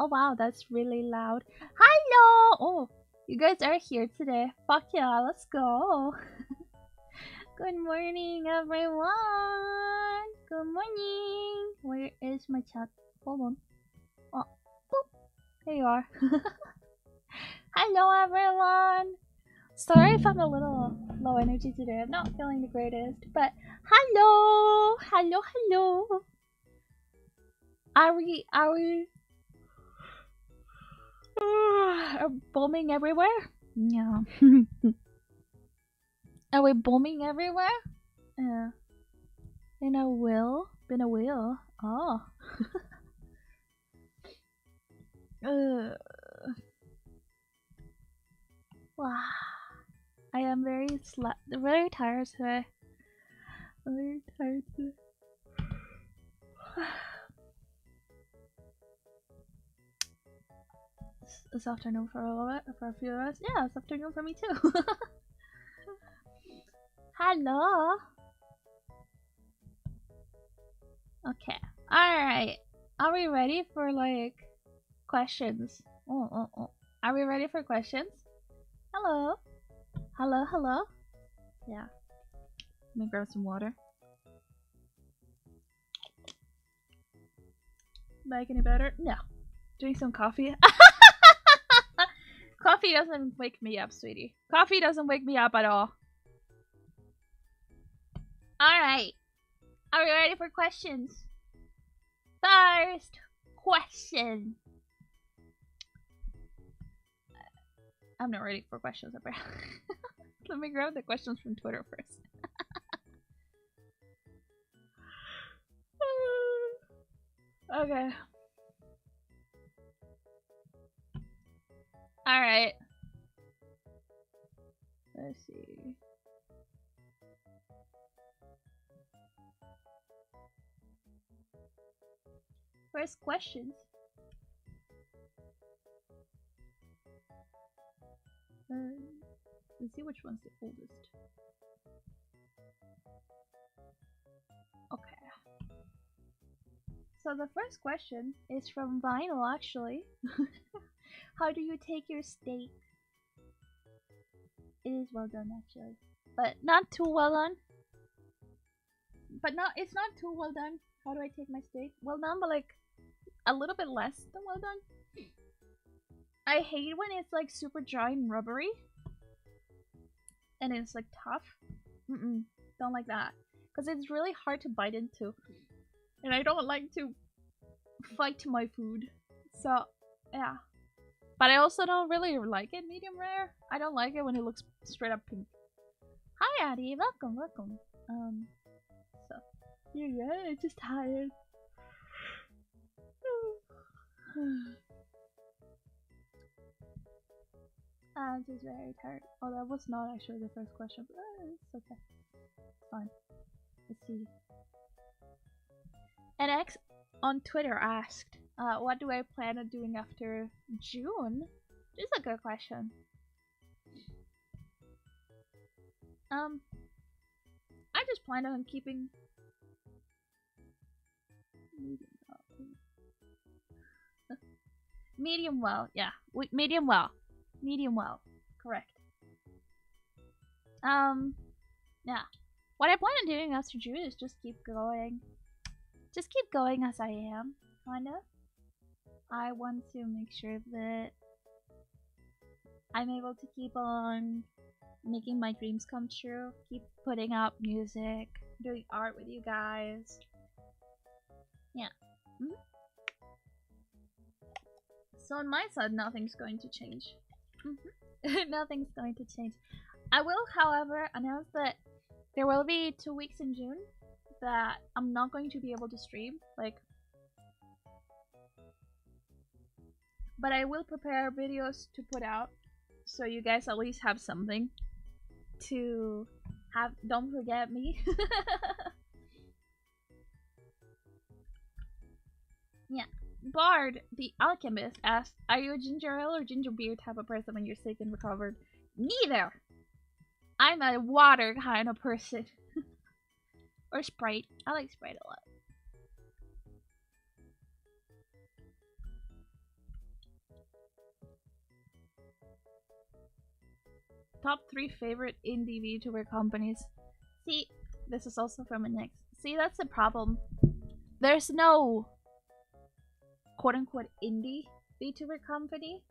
wow, that's really loud. Hello! Oh, you guys are here today. Fuck yeah, let's go. Good morning, everyone. Good morning. Where is my chat? Hold on. Oh, boop. There you are. Hello, everyone. Sorry if I'm a little low energy today. I'm not feeling the greatest, but hello, hello. Are we bombing everywhere? Yeah. Are we bombing everywhere? Yeah. Been a wheel. Oh. Wow. I am very tired today. Very tired today. It's afternoon for a few of us. Yeah, it's afternoon for me too. Hello. Okay. Alright. Are we ready for like questions? Oh. Are we ready for questions? Hello. Hello. Yeah. Let me grab some water. Make any better? No. Drink some coffee. Coffee doesn't wake me up, sweetie. Coffee doesn't wake me up at all. Alright. Are we ready for questions? First question. I'm not ready for questions, apparently. Let me grab the questions from Twitter first. Okay. Alright. Let's see. First questions. Let's see which one's the oldest. Okay. So the first question is from Vinyl, actually. How do you take your steak? It is well done, actually, but not too well done. It's not too well done. How do I take my steak? Well done, but like a little bit less than well done. I hate when it's like super dry and rubbery, and it's like tough. Don't like that, because it's really hard to bite into, and I don't like to fight my food. So yeah. But I also don't really like it medium rare. I don't like it when it looks straight up pink. Hi Addie, welcome. So yeah, just tired. I'm just very tired. Oh, that was not actually the first question, but it's okay. Fine. Let's see. NX on Twitter asked, what do I plan on doing after June? This is a good question. I just plan on keeping medium well. Yeah, medium well, correct. Yeah. What I plan on doing after June is just keep going as I am, kinda. I want to make sure that I'm able to keep on making my dreams come true, keep putting out music, doing art with you guys. Yeah. So on my side, nothing's going to change. Nothing's going to change. I will, however, announce that there will be 2 weeks in June that I'm not going to be able to stream, but I will prepare videos to put out, so you guys at least have something to have. Don't forget me. Yeah. Bard, the alchemist, asked, are you a ginger ale or ginger beer type of person when you're sick and recovered? Neither! I'm a water kind of person. Or Sprite. I like Sprite a lot. Top 3 favorite indie VTuber companies. See, this is also from a next. See, that's the problem. There's no quote-unquote indie VTuber company,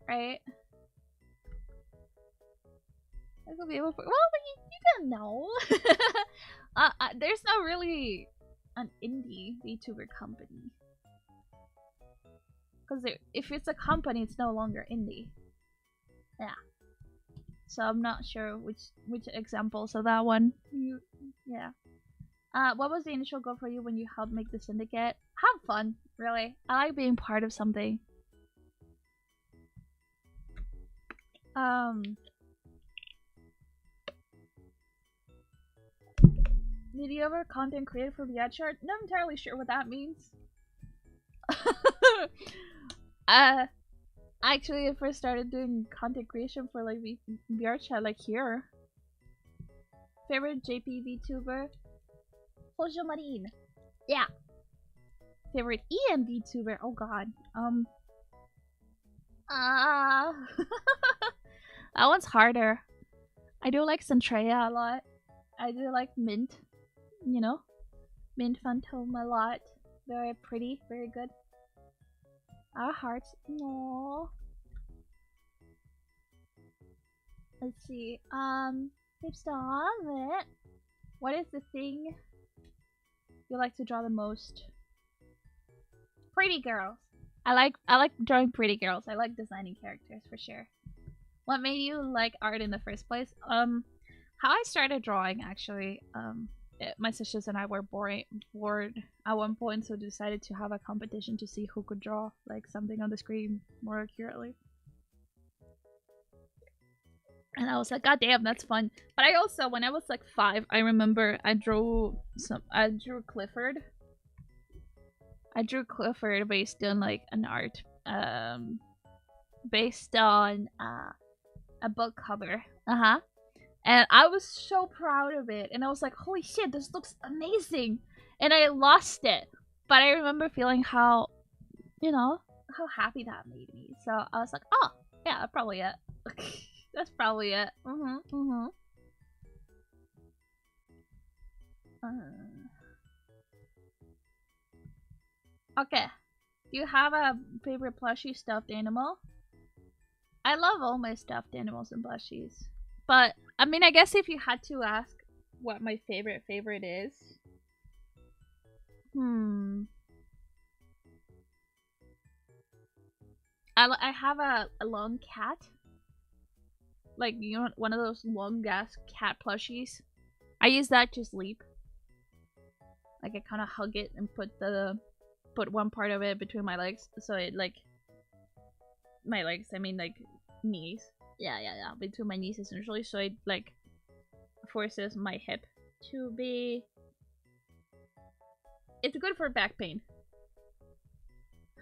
right? I could be able for, well, you don't know. There's not really an indie VTuber company. Because if it's a company, it's no longer indie. Yeah. So I'm not sure which examples of that one. Yeah. What was the initial goal for you when you helped make the syndicate? Have fun, really. I like being part of something. Did you ever content create for VRChat? Not entirely sure what that means. Actually, I first started doing content creation for like VRChat, like here. Favorite JP VTuber? Hojo Marine. Yeah. Favorite EM VTuber? Oh god. That one's harder. I do like Centrea a lot. I do like Mint. You know? Mint Phantom a lot. Very pretty. Very good. Our hearts. Aww. Let's see. Stop it. What is the thing you like to draw the most? Pretty girls. I like drawing pretty girls. I like designing characters for sure. What made you like art in the first place? How I started drawing actually. My sisters and I were bored at one point, so decided to have a competition to see who could draw like something on the screen more accurately. And I was like, god damn, that's fun. But I also, when I was like 5, I remember I drew Clifford. I drew Clifford based on like an art, based on a book cover. And I was so proud of it, and I was like, holy shit, this looks amazing. And I lost it, but I remember feeling how, you know, how happy that made me. So I was like, oh yeah, that's probably it. That's probably it. Okay. Do you have a favorite plushie stuffed animal? I love all my stuffed animals and plushies. But, I mean, I guess if you had to ask what my favorite is... I have a long cat. Like, you know, one of those long-ass cat plushies. I use that to sleep. Like, I kind of hug it and put one part of it between my legs. So it, like... My legs, I mean, like, knees. Yeah, between my knees essentially, so it like forces my hip to be. It's good for back pain.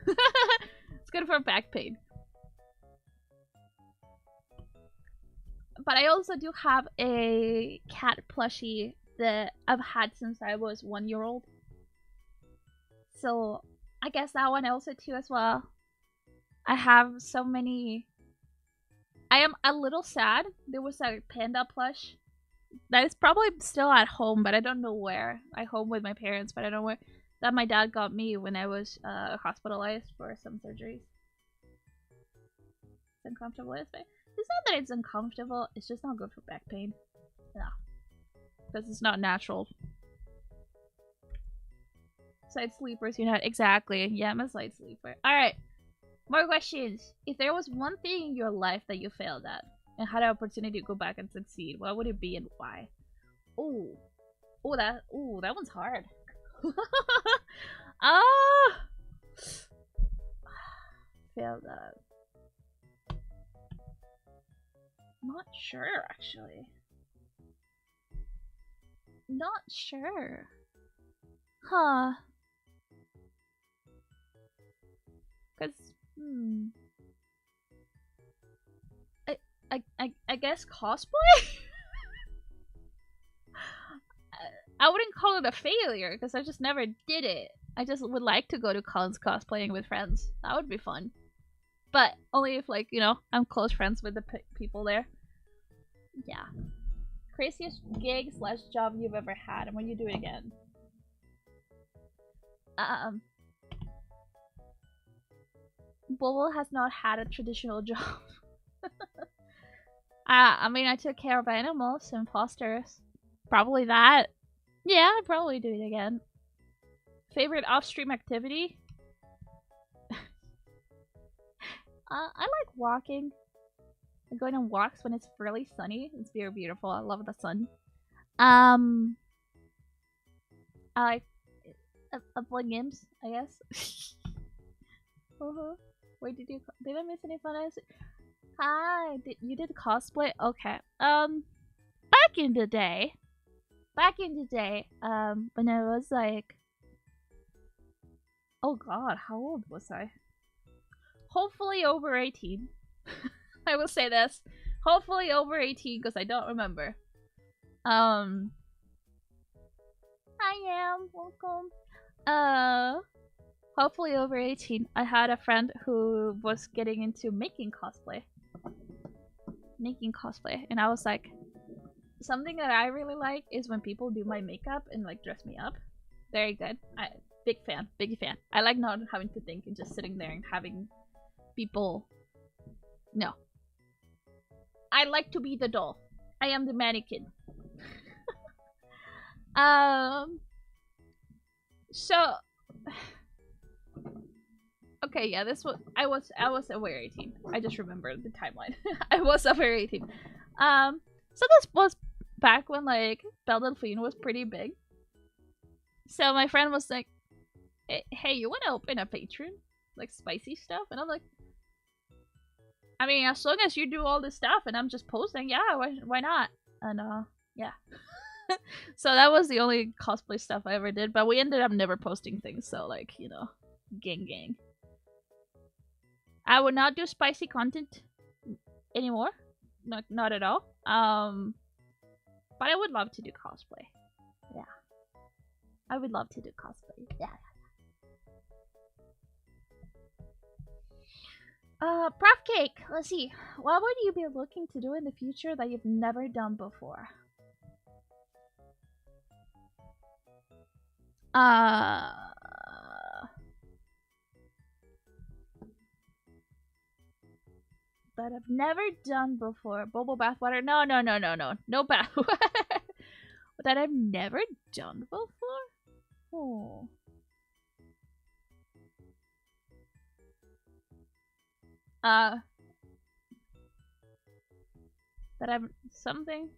It's good for back pain. But I also do have a cat plushie that I've had since I was 1-year-old. So I guess that one also too as well. I have so many. I am a little sad. There was a panda plush that is probably still at home, but I don't know where. I home with my parents, but I don't know where. That my dad got me when I was hospitalized for some surgeries. It's uncomfortable, is it? It's not that it's uncomfortable. It's just not good for back pain. Yeah, because it's not natural. Side sleepers, you're not exactly. Yeah, I'm a side sleeper. All right. More questions. If there was one thing in your life that you failed at and had an opportunity to go back and succeed, what would it be and why? That one's hard. Failed at. Not sure actually. Not sure. Huh. Cause I guess cosplay? I wouldn't call it a failure because I just never did it. I just would like to go to cons cosplaying with friends. That would be fun. But only if, like, you know, I'm close friends with the people there. Yeah. Craziest gig / job you've ever had, and when you do it again. Bobo has not had a traditional job. I mean, I took care of animals and fosters. Probably that. Yeah, I'd probably do it again. Favorite off-stream activity? I like walking. Going on walks when it's really sunny. It's very beautiful. I love the sun. I like playing games, I guess. Wait, did I miss any fun? Hi, you did cosplay? Okay. Back in the day, when I was like, oh god, how old was I? Hopefully over 18. I will say this. Hopefully over 18, because I don't remember. I am welcome. Hopefully over 18. I had a friend who was getting into making cosplay, and I was like, something that I really like is when people do my makeup and like dress me up. Very good. Big fan. I like not having to think and just sitting there and having people. No. I like to be the doll. I am the mannequin. So okay, yeah, this was I was over 18. I just remembered the timeline. I was over 18. So this was back when like Belle Delphine was pretty big. So my friend was like, hey, you wanna open a Patreon? Like spicy stuff? And I'm like, I mean, as long as you do all this stuff and I'm just posting, yeah, why not? And yeah. So that was the only cosplay stuff I ever did, but we ended up never posting things, so like, you know, gang. I would not do spicy content anymore. Not at all. But I would love to do cosplay. Yeah. I would love to do cosplay. Yeah. Prof Cake, let's see. What would you be looking to do in the future that you've never done before? That I've never done before. Bobo bathwater? No. No bathwater. That I've never done before? Oh. That I'm something.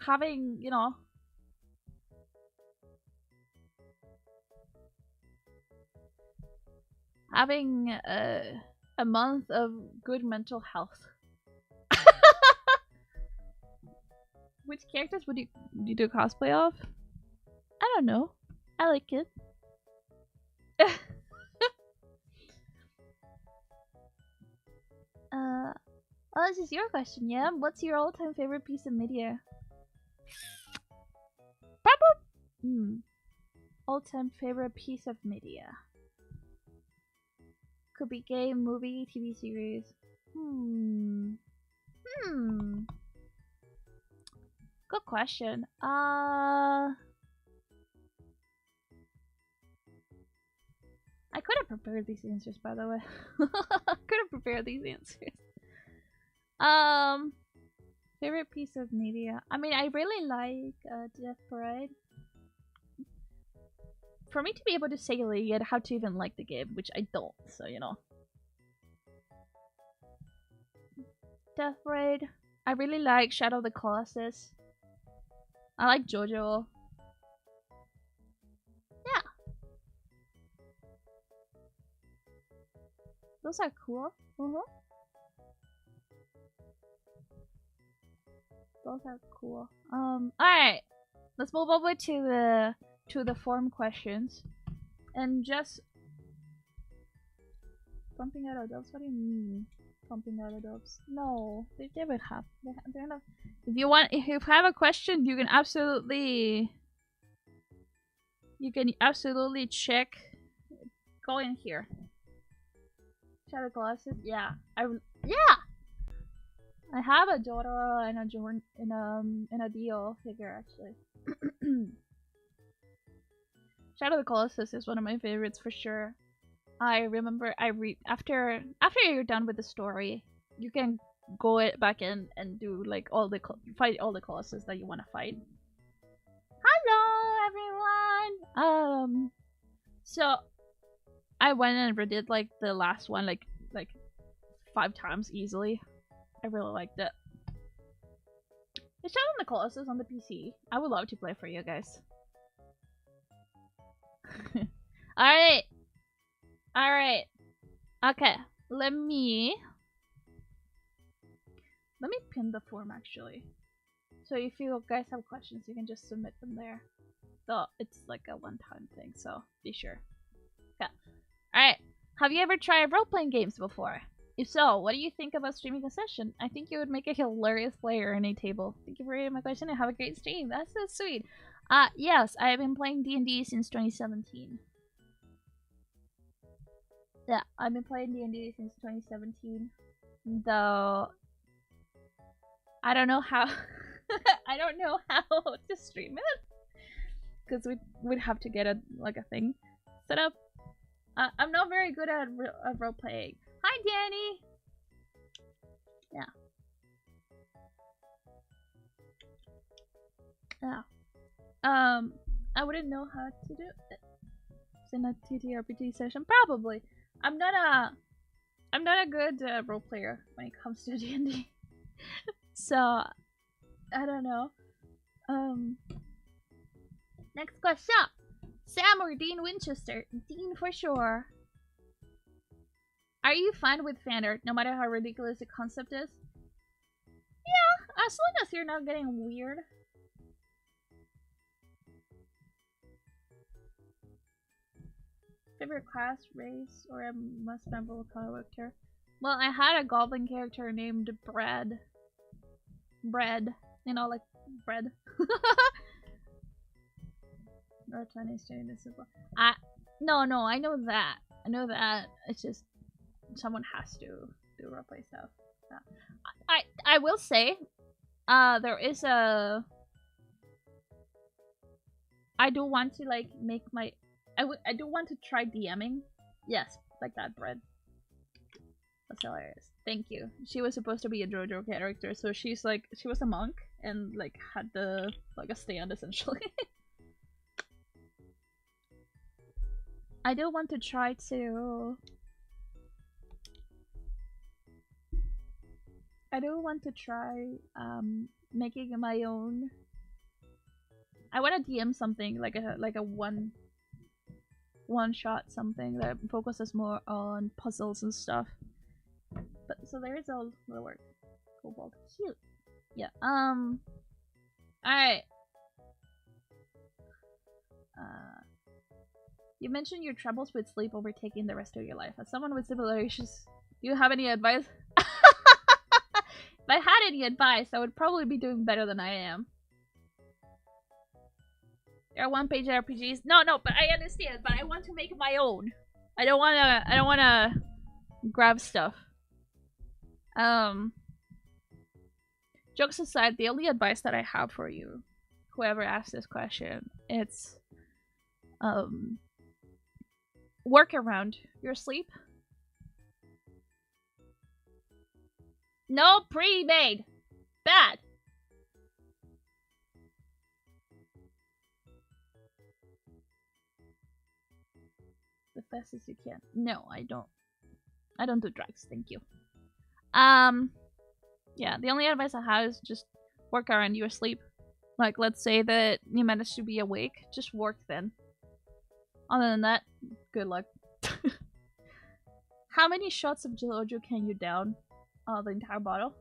Having, you know, having a month of good mental health. Which characters would you do cosplay of? I don't know. I like it. Oh, this is your question, yeah? What's your all-time favorite piece of media? Probably. All-time favorite piece of media. Could be game, movie, TV series. Good question. I could have prepared these answers, by the way. Could have prepared these answers. Favorite piece of media. I mean, I really like Death Parade. For me to be able to say it, I'd have to even like the game, which I don't, so you know. Death Parade. I really like Shadow of the Colossus. I like JoJo. Yeah. Those are cool. Those are cool. Alright. Let's move over to the form questions. And just bumping out adults? What do you mean? Bumping out adults? No, they would have. They're not. If you have a question, you can absolutely check Go in here. Shadow Colossus? Yeah. I have a Jotaro and a Jorn in a Dio figure actually. Shadow the Colossus is one of my favorites for sure. I remember after you're done with the story, you can go back in and do like fight all the Colossus that you want to fight. Hello everyone. So I went and redid like the last one like 5 times easily. I really liked it. It's Shadow the Colossus on the PC. I would love to play for you guys. Alright. Alright. Okay. Let me pin the form actually. So if you guys have questions, you can just submit them there. So it's like a one-time thing, so be sure. Okay. Alright. Have you ever tried role-playing games before? If so, what do you think about streaming a session? I think you would make a hilarious player in a table. Thank you for reading my question and have a great stream. That's so sweet. Yes, I have been playing D&D since 2017. Yeah, I've been playing D&D since 2017. Though I don't know how I don't know how to stream it. Because we'd have to get a thing set up. I'm not very good at role playing. Hi, Danny. Yeah. Yeah. I wouldn't know how to do it. In a TTRPG session, probably. I'm not a good role player when it comes to D&D. So I don't know. Next question. Sam or Dean Winchester? Dean for sure. Are you fine with fan art, no matter how ridiculous the concept is? Yeah, as long as you're not getting weird. Favorite class, race, or a most memorable character? Well, I had a goblin character named Bread. Bread. You know, like bread. No Chinese doing this as well. No, I know that. I know that. It's just someone has to do roleplay stuff. Yeah. I will say, there is a. I do want to like make my. I do want to try DMing. Yes, like that bread. That's hilarious. Thank you. She was supposed to be a JoJo character, so she was a monk and like had the a stand essentially. I do want to try to. I do want to try making my own. I want to DM something like a one shot something that focuses more on puzzles and stuff. But so there is a little work. Cobalt. Cute. Yeah. Alright. You mentioned your troubles with sleep overtaking the rest of your life. As someone with similar issues, do you have any advice? If I had any advice, I would probably be doing better than I am. There are one-page RPGs. No, but I understand. But I want to make my own. I don't wanna grab stuff. Jokes aside, the only advice that I have for you, whoever asked this question, it's work around your sleep. No pre-made. Bad. The fastest you can. No, I don't. I don't do drugs, thank you. Yeah, the only advice I have is just work around your sleep. Like, let's say that you manage to be awake, just work then. Other than that, good luck. How many shots of Jilojo can you down? The entire bottle?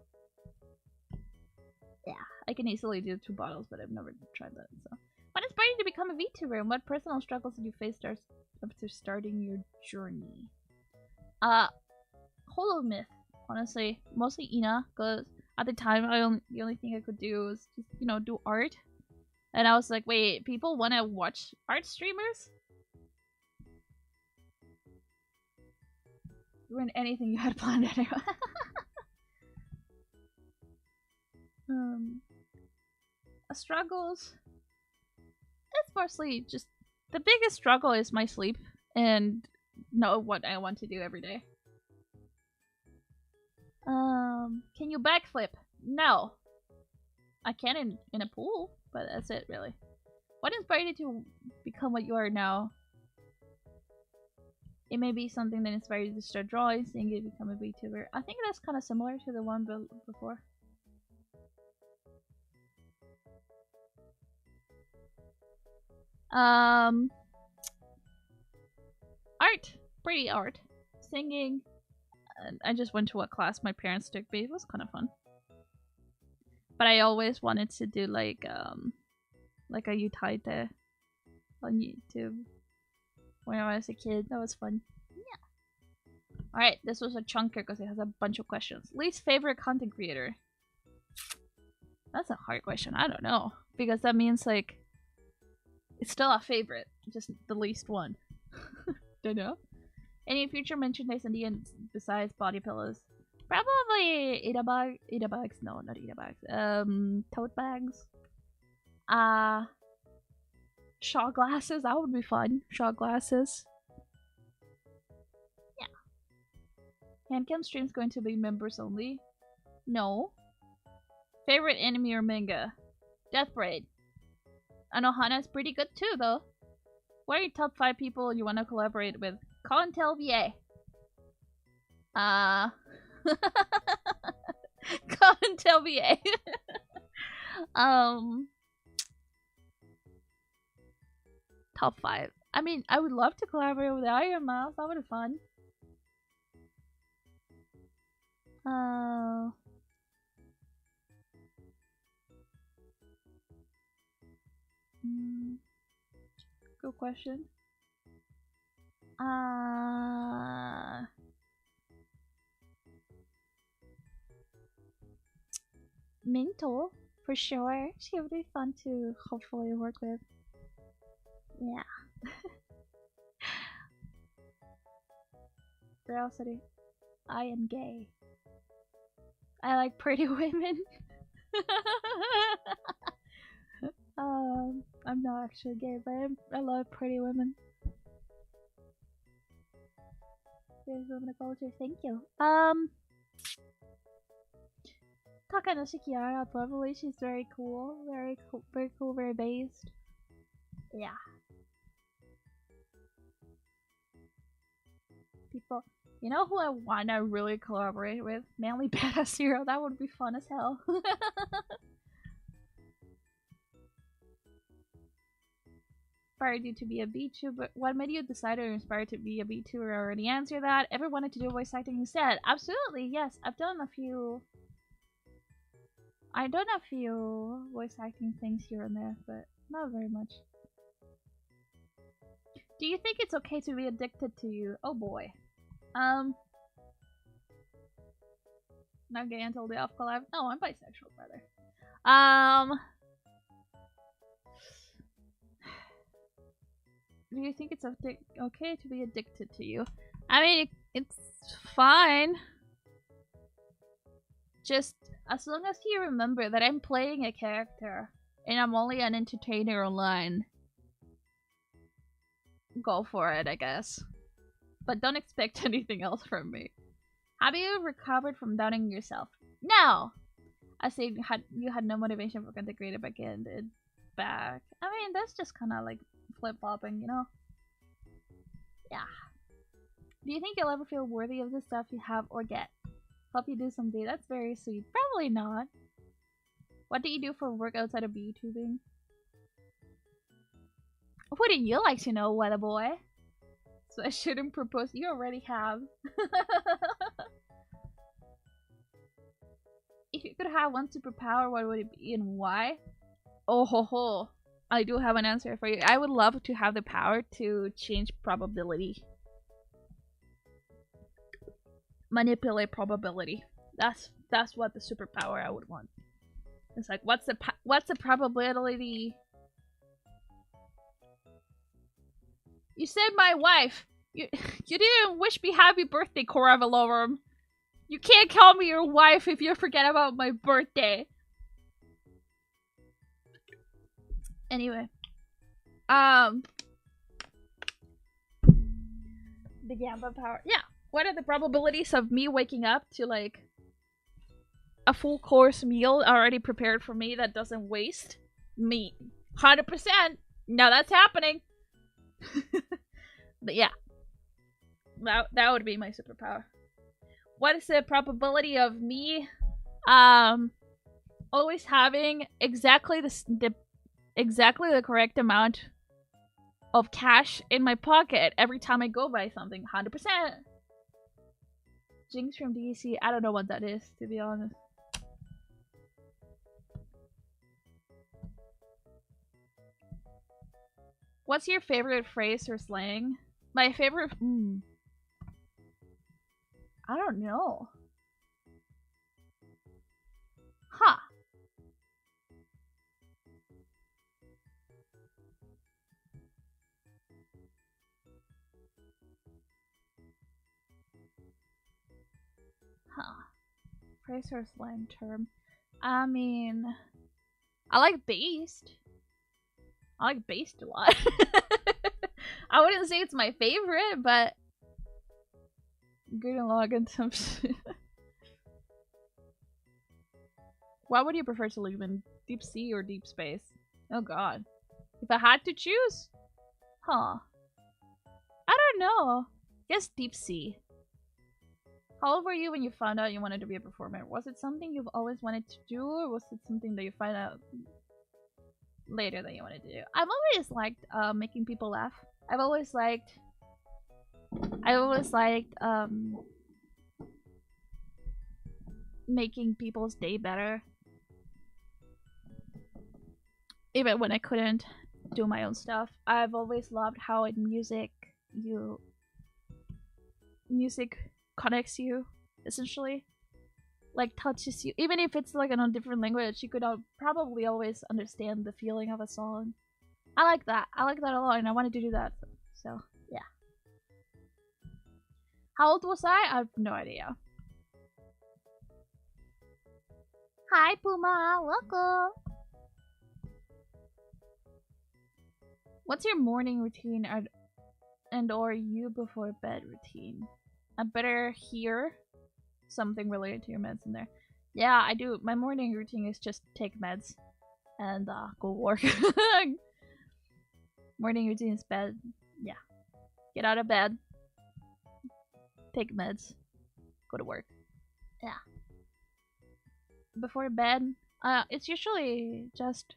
Yeah, I can easily do 2 bottles, but I've never tried that, so. What inspired you to become a VTuber, and what personal struggles did you face after starting your journey? Hollow Myth, honestly. Mostly Ina, because at the time, the only thing I could do was just, you know, do art. And I was like, wait, people want to watch art streamers? ruin anything you had planned anyway. Struggles. It's mostly just the biggest struggle is my sleep and know what I want to do every day. Can you backflip? No. I can in a pool, but that's it really. What inspired you to become what you are now? It may be something that inspired you to start drawing, seeing you become a VTuber. I think that's kind of similar to the one before. Art. Pretty art. Singing. I just went to a class my parents took me. It was kind of fun. But I always wanted to do like a Utaite on YouTube when I was a kid. That was fun. Yeah. Alright, this was a chunker because it has a bunch of questions. Least favorite content creator? That's a hard question. I don't know. Because that means like it's still a favorite, just the least one. Don't know. Any future merchandise in the end besides body pillows? Probably Ida bags. No, not Ida bags. Tote bags. Shot glasses. That would be fun. Shot glasses. Yeah. Handcam stream's going to be members only. No. Favorite anime or manga? Death Braid. Anohana's pretty good too, though. What are your top 5 people you want to collaborate with? Contel VA. Contel VA. Top 5. I mean, I would love to collaborate with Iron Mouse. That would be fun. Good question. Minto, for sure. She would be fun to hopefully work with. Yeah. Curiosity. I am gay. I like pretty women. I'm not actually gay, but I love pretty women. There's women culture. Thank you. Takanoshi Kiara, probably. She's very cool. Very cool, very based. Yeah. People. You know who I wanna really collaborate with? Manly Badass Hero. That would be fun as hell. Inspired you to be a VTuber? What made you decide or inspired to be a VTuber? I already answered that. Ever wanted to do voice acting instead? Absolutely, yes. I've done a few voice acting things here and there, but not very much. Do you think it's okay to be addicted to you? Oh boy. Not gay until the off collab. No, I'm bisexual, brother. Do you think it's okay to be addicted to you? I mean, it's fine. Just as long as you remember that I'm playing a character and I'm only an entertainer online, go for it, I guess. But don't expect anything else from me. Have you recovered from doubting yourself? No! I say you had no motivation for content creator back in the back. I mean, that's just kind of like flip-flopping, you know? Yeah. Do you think you'll ever feel worthy of the stuff you have or get? Hope you do someday. That's very sweet. Probably not. What do you do for work outside of YouTubing? Wouldn't you like to know, weather boy? So I shouldn't propose. You already have. If you could have one superpower, what would it be and why? Oh ho ho. I do have an answer for you. I would love to have the power to change probability. Manipulate probability. That's what the superpower I would want. It's like, what's the probability? You said my wife. You didn't wish me happy birthday, Cora Valorum. You can't call me your wife if you forget about my birthday. Anyway. The Gamba power. Yeah. What are the probabilities of me waking up to, like, a full course meal already prepared for me that doesn't waste me? 100%. Now that's happening. But yeah. That would be my superpower. What is the probability of me always having exactly the correct amount of cash in my pocket every time I go buy something? 100%. Jinx from DC. I don't know what that is, to be honest. What's your favorite phrase or slang? My favorite... I don't know. Huh. Huh. Phrase or slang term. I mean... I like based. I like based a lot. I wouldn't say it's my favorite, but... Good and log in some shit. What would you prefer to live in? Deep sea or deep space? Oh god. If I had to choose? Huh. I don't know. Guess deep sea. How old were you when you found out you wanted to be a performer? Was it something you've always wanted to do, or was it something that you found out later that you wanted to do? I've always liked making people laugh. I've always liked making people's day better. Even when I couldn't do my own stuff. I've always loved how in music connects you, essentially. Like, touches you. Even if it's like in a different language, you could probably always understand the feeling of a song. I like that. I like that a lot, and I wanted to do that. So, yeah. How old was I? I have no idea. Hi, Puma. Welcome. What's your morning routine or you before bed routine? I better hear something related to your meds in there. Yeah, I do. My morning routine is just take meds and go work. Morning routine is bed. Yeah. Get out of bed. Take meds. Go to work. Yeah. Before bed, it's usually just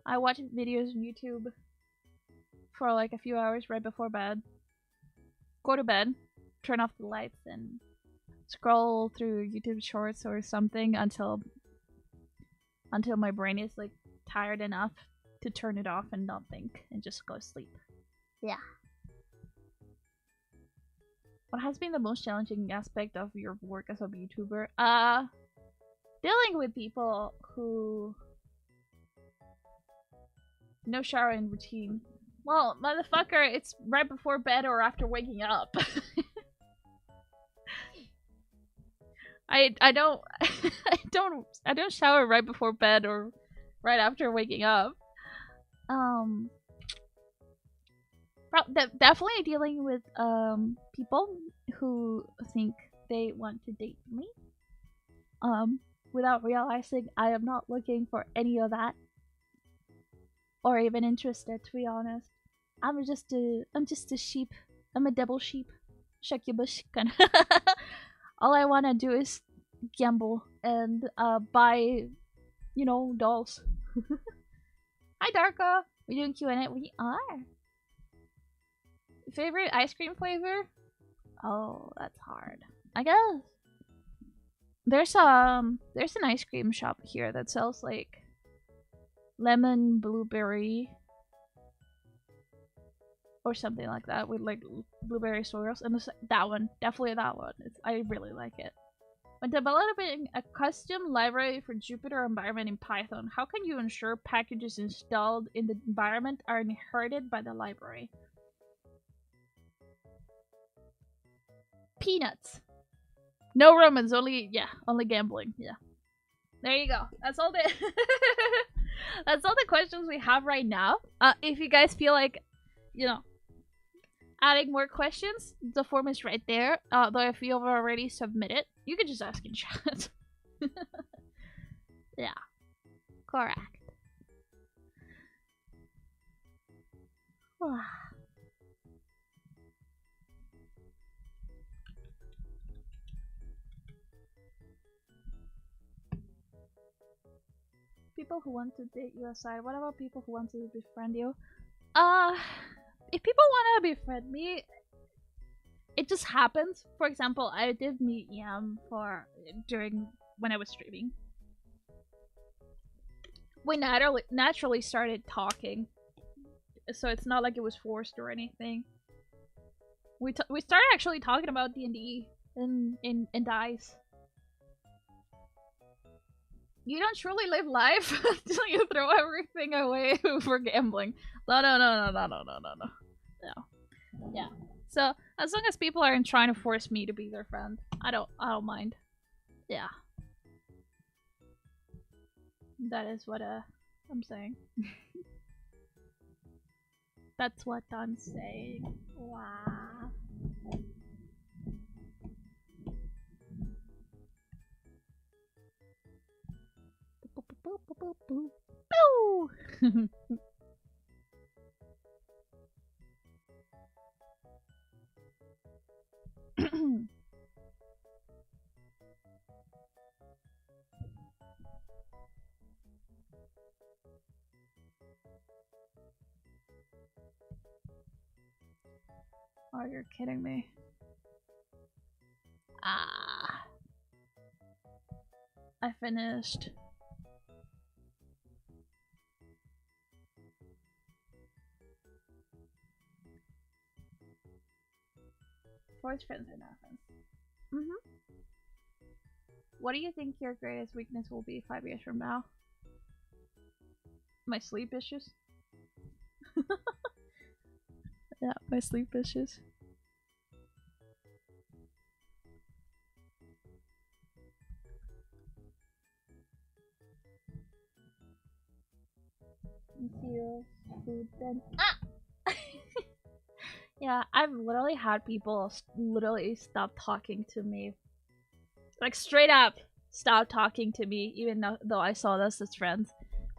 I watch videos on YouTube for like a few hours right before bed. Go to bed, turn off the lights, and scroll through YouTube shorts or something until my brain is like tired enough to turn it off and not think and just go to sleep. Yeah. What has been the most challenging aspect of your work as a YouTuber? Dealing with people who no shower in routine. Well, motherfucker, it's right before bed or after waking up. I don't shower right before bed or right after waking up. Definitely dealing with people who think they want to date me. Without realizing I am not looking for any of that. Or even interested, to be honest. I'm just a sheep. I'm a double sheep. Shucky bush kind of. All I wanna do is gamble and buy, you know, dolls. Hi Darko! We doing Q&A? We are. Favorite ice cream flavor? Oh, that's hard. I guess there's an ice cream shop here that sells like lemon blueberry or something like that with like blueberry swirls, and that one, definitely that one. I really like it. When developing a custom library for Jupyter environment in Python, how can you ensure packages installed in the environment are inherited by the library? Peanuts. No romance, only gambling. Yeah. There you go. That's all the that's all the questions we have right now. If you guys feel like, you know, adding more questions, the form is right there. Though if you've already submitted, you can just ask in chat. Yeah. Correct. People who want to date you aside, what about people who want to befriend you? If people want to befriend me, it just happens. For example, I did meet Yam when I was streaming. We naturally started talking, so it's not like it was forced or anything. We started actually talking about D&D in dice. You don't truly live life until you throw everything away for gambling. No. Yeah. So as long as people aren't trying to force me to be their friend, I don't mind. Yeah. That is what I'm saying. That's what I'm saying. Wow. Boo. Oh, you're kidding me. I finished. Force friends are not friends. What do you think your greatest weakness will be 5 years from now? My sleep issues. Yeah, my sleep issues. Food then. Yeah, I've literally had people literally stop talking to me. Like, straight up stop talking to me, even though I saw us as friends,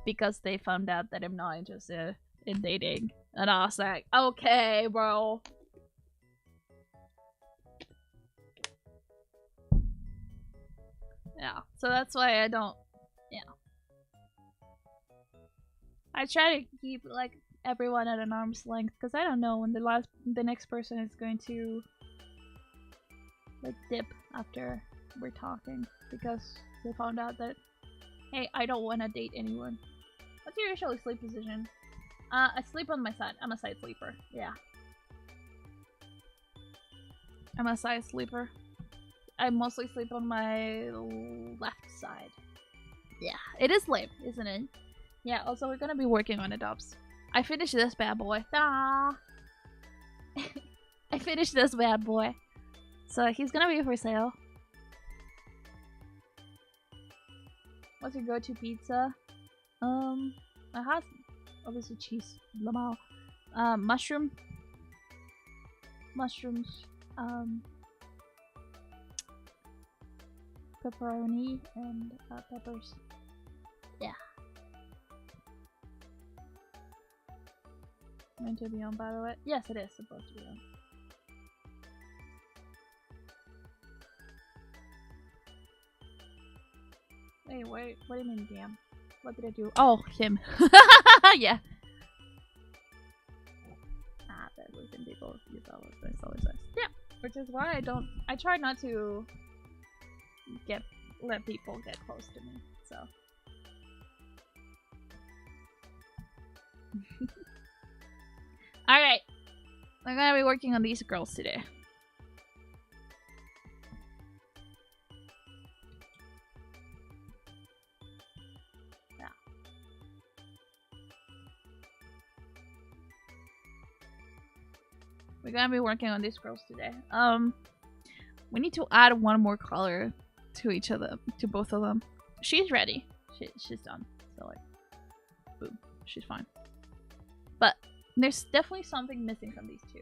because they found out that I'm not interested in dating. And I was like, okay, bro. Yeah, so that's why I don't, yeah. I try to keep, like, everyone at an arm's length, because I don't know when the next person is going to, like, dip after we're talking, because they found out that, hey, I don't want to date anyone. What's your usual sleep position? I sleep on my side. I'm a side sleeper. Yeah. I'm a side sleeper. I mostly sleep on my left side. Yeah, it is lame, isn't it? Yeah, also we're gonna be working on adopts. I finished this bad boy. Ah! I finished this bad boy. So he's gonna be for sale. What's your go-to pizza? I have obviously cheese, lamau, mushrooms, pepperoni, and peppers. Yeah. Meant to be on, by the way. Yes, it is supposed to be on. Wait, what do you mean, damn? What did I do? Oh, him. Yeah. That losing people is always nice. Yeah, which is why I try not to let people get close to me, so. Alright. I'm gonna be working on these girls today. Yeah. We're gonna be working on these girls today. We need to add one more color to each of them, to both of them. She's ready. She's done. So like, boom, she's fine. But there's definitely something missing from these two.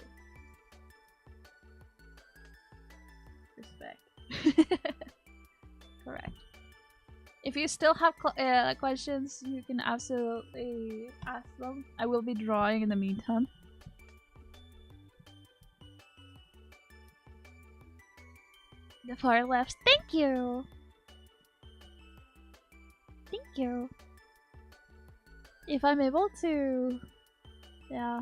Respect. Correct. If you still have questions, you can absolutely ask them. I will be drawing in the meantime. The far left. Thank you. Thank you. If I'm able to, yeah.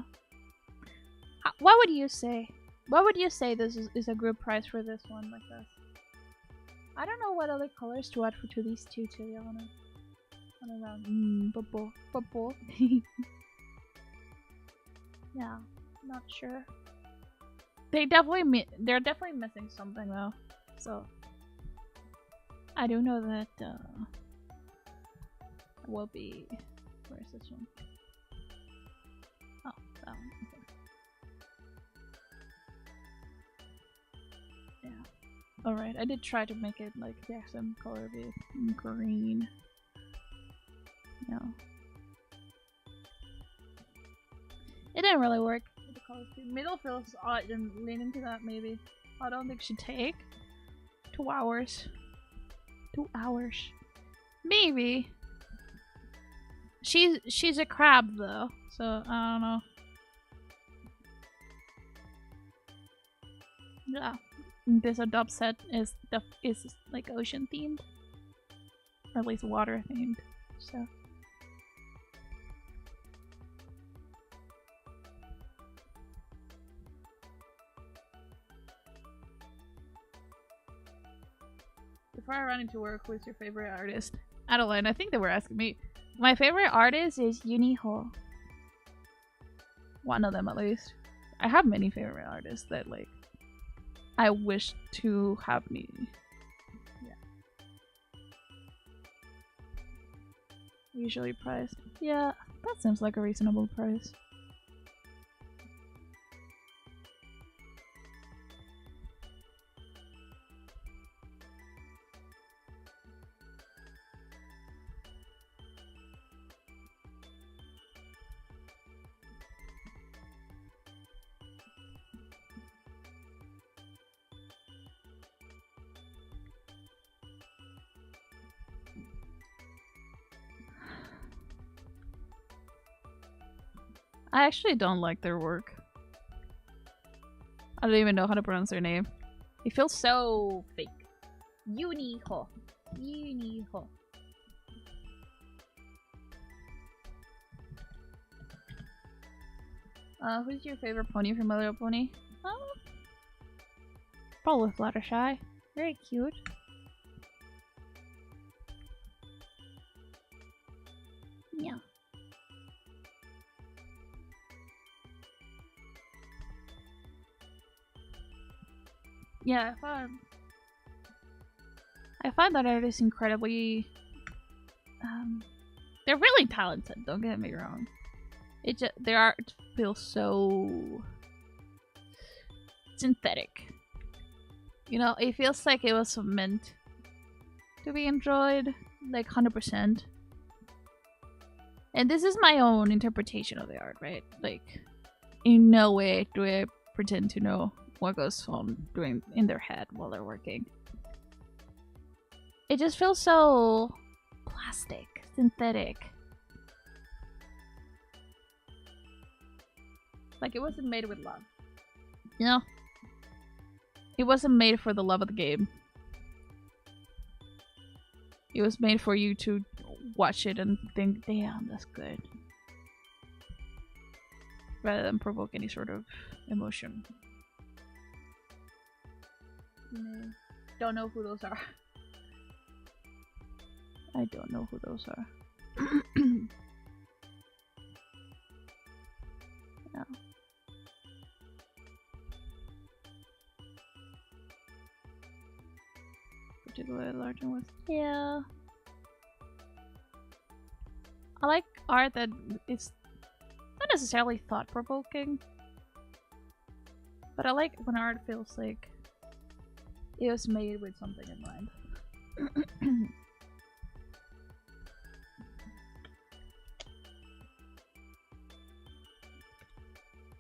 What would you say? What would you say this is a good price for this one like this? I don't know what other colors to add to these two, to be honest. Purple. Yeah, not sure. They're definitely missing something though. So I do know that will be. Where's this one? Oh, that one. Okay. Yeah. Alright, I did try to make it like the accent color be green. No. It didn't really work with the color scheme. Middle feels odd and leaning to that maybe. I don't think it should take 2 hours. 2 hours. Maybe. She's a crab though, so I don't know. Yeah. This adopt set is like ocean themed. Or at least water themed. So before I run into work, who's your favorite artist? Adeline, I think they were asking me. My favorite artist is Uniho. One of them at least. I have many favorite artists that like I wish to have me. Yeah. Usually priced. Yeah, that seems like a reasonable price. I actually don't like their work. I don't even know how to pronounce their name. It feels so fake. Uniho. Uniho. Who's your favorite pony from My Little Pony? Probably Fluttershy. Very cute. Yeah. Yeah, I find that artist incredibly they're really talented, don't get me wrong. Their art feels so synthetic. You know, it feels like it was meant to be enjoyed, like 100%. And this is my own interpretation of the art, right? Like, in no way do I pretend to know what goes on in their head while they're working. It just feels so plastic, synthetic. Like it wasn't made with love. You know? It wasn't made for the love of the game. It was made for you to watch it and think, damn, that's good. Rather than provoke any sort of emotion. Don't know who those are. I don't know who those are. Yeah. Particularly large and with. Yeah. I like art that is not necessarily thought-provoking, but I like when art feels like it was made with something in mind.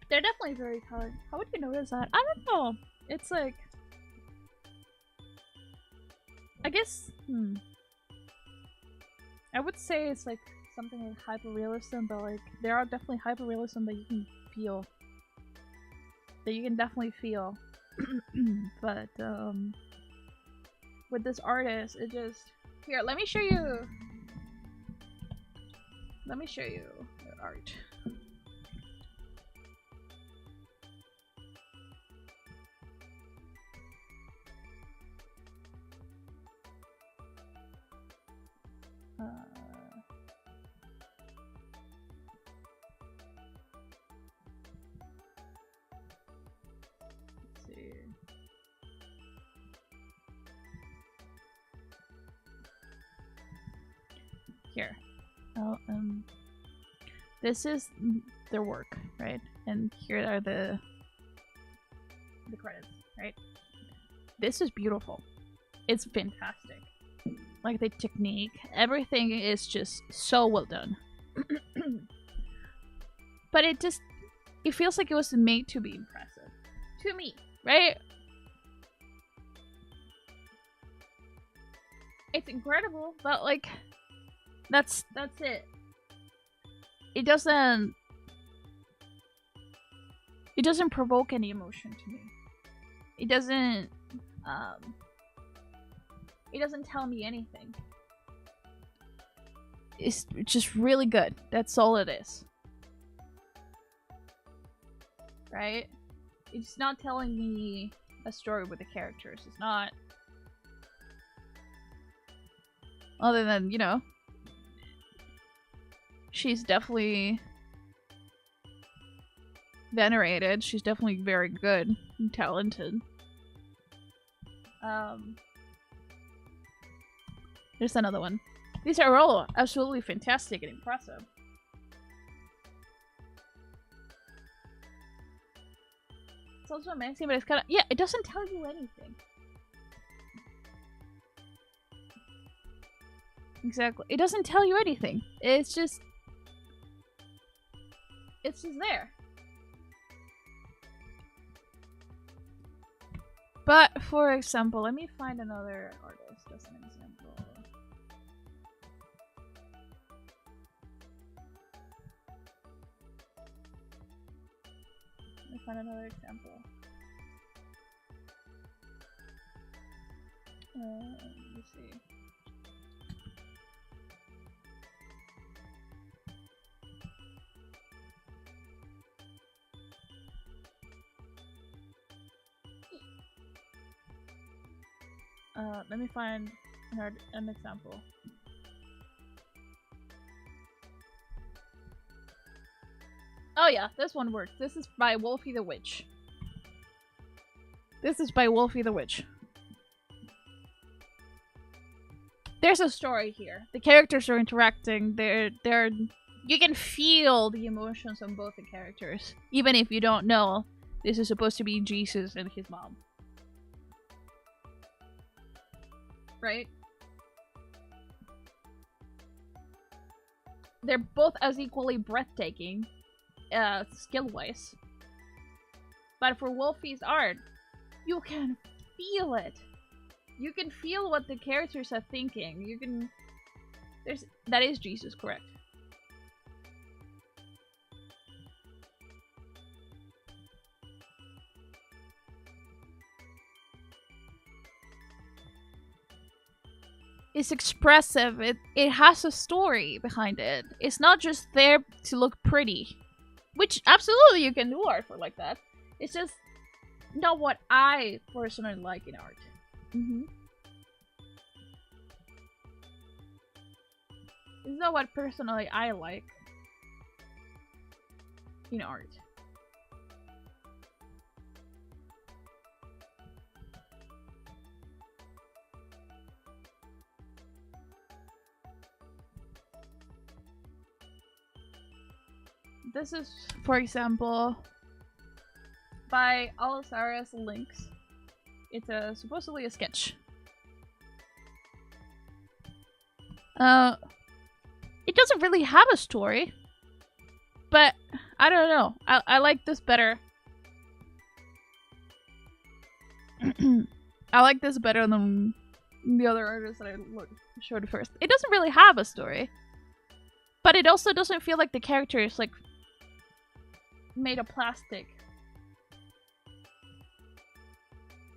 They're definitely very colored. How would you notice that? I don't know. It's like, I guess, I would say it's like something like hyper-realism, but like there are definitely hyper-realism that you can feel. That you can definitely feel. But with this artist, it just, here, let me show you. Let me show you their art. Let's see. Here. Oh, this is their work, right? And here are the credits, right? This is beautiful. It's fantastic. Like the technique, everything is just so well done. But it feels like it was made to be impressive. To me, right? It's incredible, but like, that's it. It doesn't provoke any emotion to me. It doesn't tell me anything. It's just really good. That's all it is. Right? It's not telling me a story with the characters. It's not. Other than, you know, she's definitely venerated. She's definitely very good and talented. There's another one. These are all absolutely fantastic and impressive. It's also amazing, but it's kind of, yeah, it doesn't tell you anything. Exactly. It doesn't tell you anything. It's just there. But, for example, let me find another artist as an example. Let me find another example. Let me see. Let me find an example. Oh yeah, this one works. This is by Wolfie the Witch. This is by Wolfie the Witch. There's a story here. The characters are interacting. You can feel the emotions on both the characters, even if you don't know this is supposed to be Jesus and his mom. Right? They're both as equally breathtaking, skill-wise. But for Wolfie's art, you can feel it. You can feel what the characters are thinking. You can... That is Jesus, correct. It's expressive. It has a story behind it. It's not just there to look pretty. Which, absolutely, you can do art for like that. It's just not what I personally like in art. It's not what personally I like in art. This is, for example, by Allosaurus Lynx. It's supposedly a sketch. It doesn't really have a story, but I don't know. I like this better. I like this better than the other artists that I showed first. It doesn't really have a story, but it also doesn't feel like the character is like made of plastic.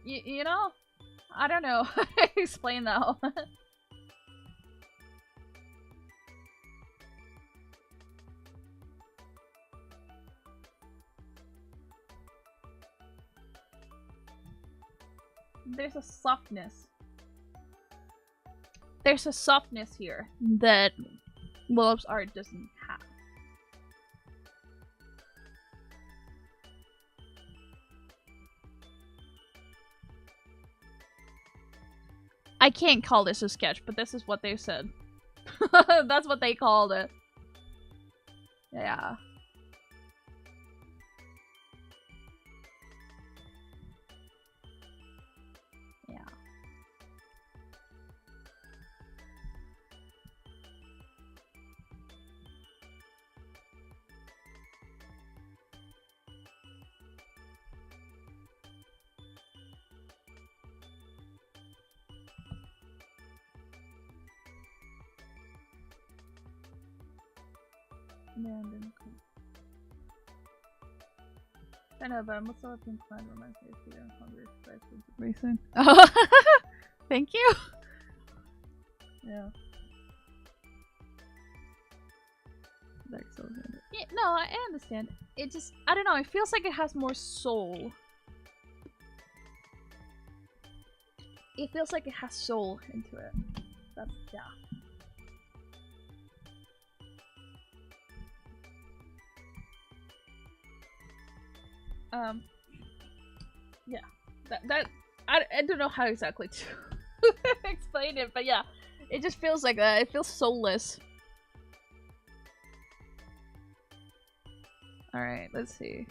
You know? I don't know how to explain that. There's a softness. There's a softness here that Willow's art doesn't have. I can't call this a sketch, but this is what they said. That's what they called it. Yeah. Yeah. I know, but I'm also a pink cloud reminds me of the hungry spice with racing. Oh, thank you. Yeah. That's so good. Yeah, no, I understand. It just, I don't know. It feels like it has more soul. It feels like it has soul into it. That's, yeah. Yeah, I don't know how exactly to explain it, but yeah, it just feels like that. It feels soulless. All right, let's see.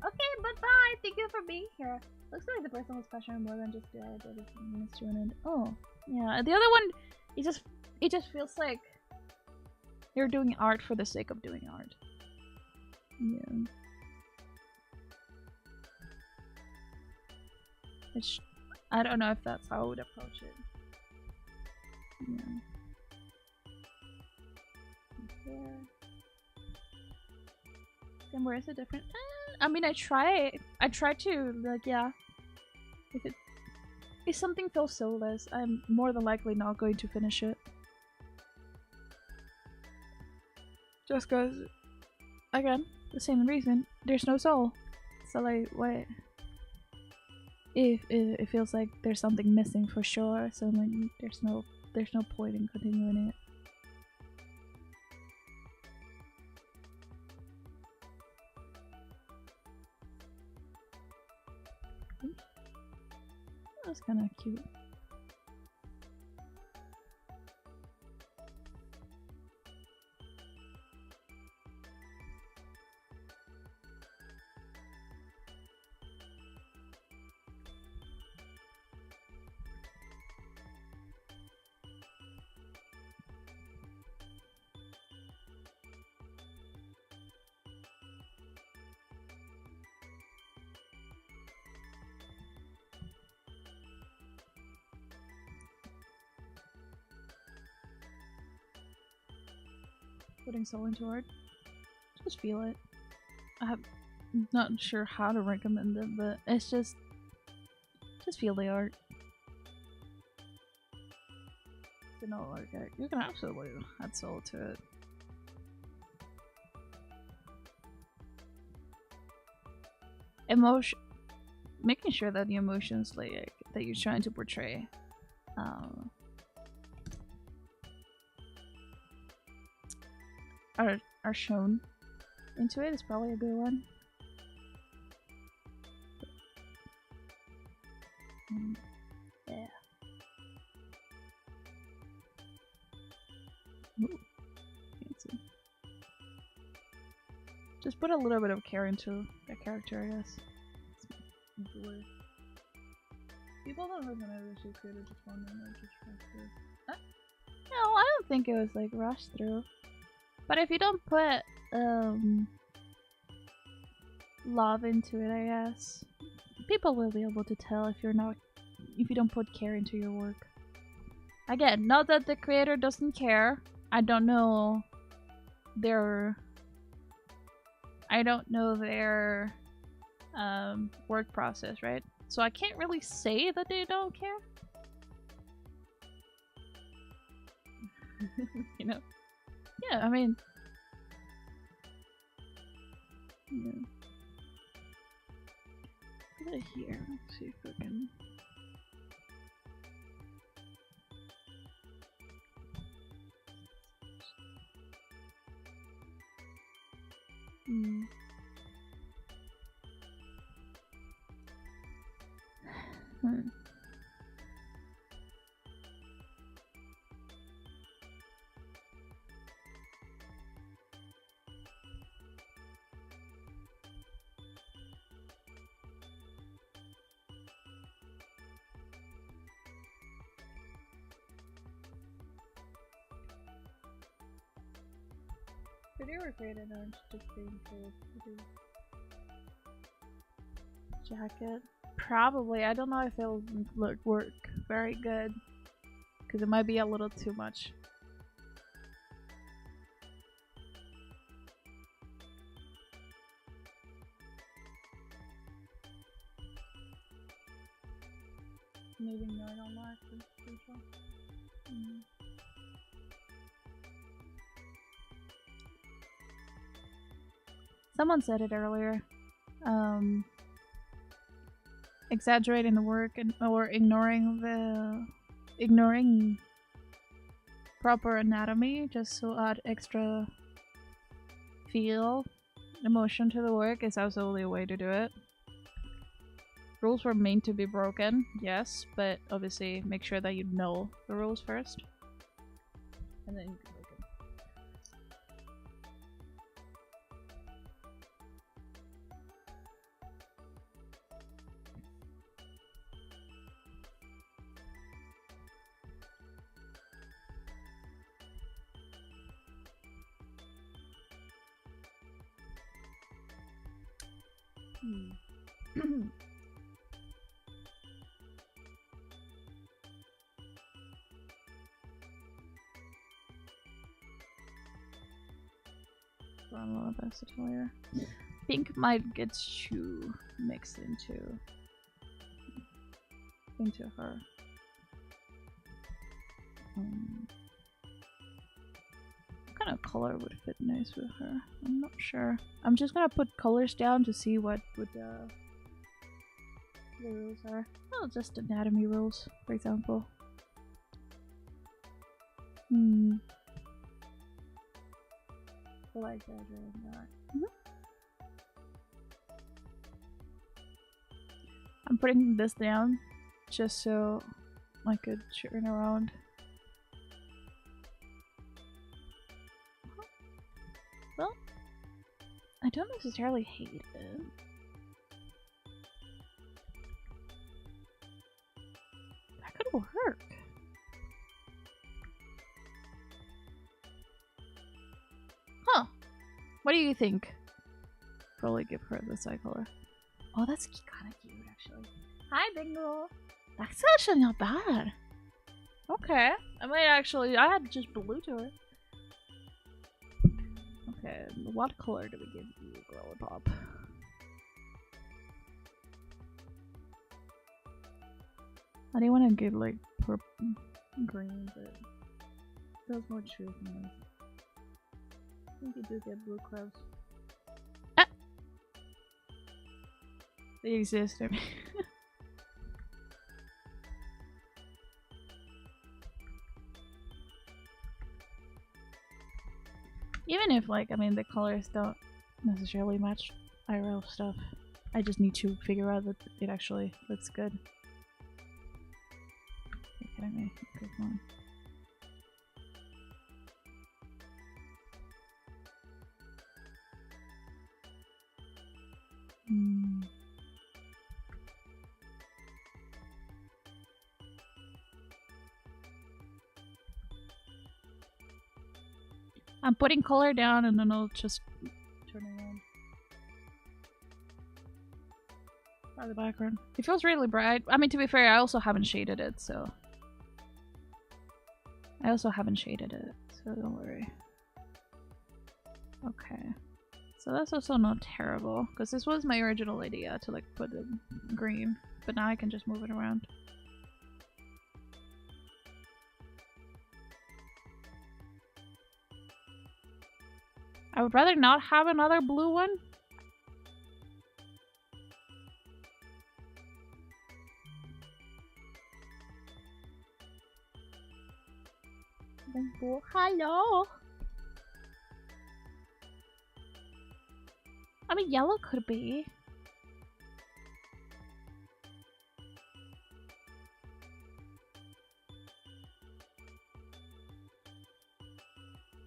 Okay, but bye. Thank you for being here. Looks like the person was passionate more than just the idea of student. Oh, yeah. The other one, it just feels like they're doing art for the sake of doing art. Yeah. Which I don't know if that's how I would approach it. Yeah. There. Then where is it different? I mean, I try to, like, yeah. If something feels soulless, I'm more than likely not going to finish it. Just cause, again, the same reason, there's no soul. So like, what? If it feels like there's something missing for sure, so like, there's no point in continuing it. That's kind of cute. Putting soul into art. Just feel it. I'm not sure how to recommend it, but it's just feel the art. You know, like you can absolutely add soul to it. Making sure that the emotions like that you're trying to portray are shown into it is probably a good one. Yeah. Ooh. Just put a little bit of care into the character, I guess. People don't listen to every shit creator just one minute, just rush through. Huh? No, I don't think it was like rushed through. But if you don't put love into it, I guess people will be able to tell if you don't put care into your work. Again, not that the creator doesn't care. I don't know their work process, right? So I can't really say that they don't care. You know? Yeah, I mean... Yeah. Put it here. Let's see if we can... Hmm. Video were created on just being for jacket. Probably. I don't know if it'll work very good because it might be a little too much. Maybe normal mark is crucial. Someone said it earlier. Exaggerating the work or ignoring proper anatomy just to add extra feel, emotion to the work is absolutely a way to do it. Rules were meant to be broken, yes, but obviously make sure that you know the rules first. And then you can break them. A little versatile here. Pink might get too mixed into her. What kind of color would fit nice with her? I'm not sure. I'm just gonna put colors down to see what would the rules are. Oh, just anatomy rules, for example. I like that that. I'm putting this down just so I could turn around. Well, I don't necessarily hate it. That could work. Huh. What do you think? Probably give her the side color. Oh, that's kind of cute, actually. Hi, Bingo. That's actually not bad. Okay. I might actually... I had just blue to her. Okay, what color do we give you, Girly Pop? I didn't want to give, like, purple, green, but... Feels more true from this. I think you do get blue crabs. Ah! They exist. Even if, like, I mean, the colors don't necessarily match IRL stuff, I just need to figure out that it actually looks good. Are you kidding me? Okay, come on. I'm putting color down and then I'll just turn it on. By the background. It feels really bright. I mean, to be fair, I also haven't shaded it, so... so don't worry. Okay. So that's also not terrible, because this was my original idea to like put it green, but now I can just move it around. I would rather not have another blue one. Hello. I mean, yellow could be.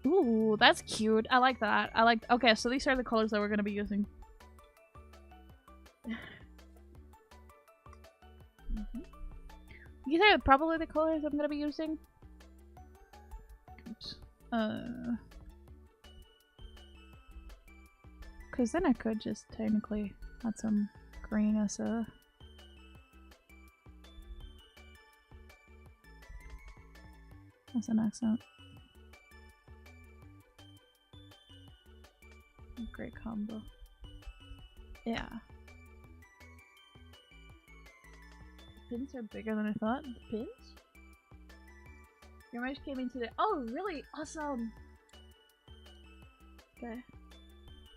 Ooh, that's cute. I like that. Okay, so these are the colors that we're gonna be using. These are probably the colors I'm gonna be using. Oops. Because then I could just technically add some green as an accent. Great combo. Yeah. The pins are bigger than I thought. The pins? Your mouse came into the— oh, really? Awesome! Okay.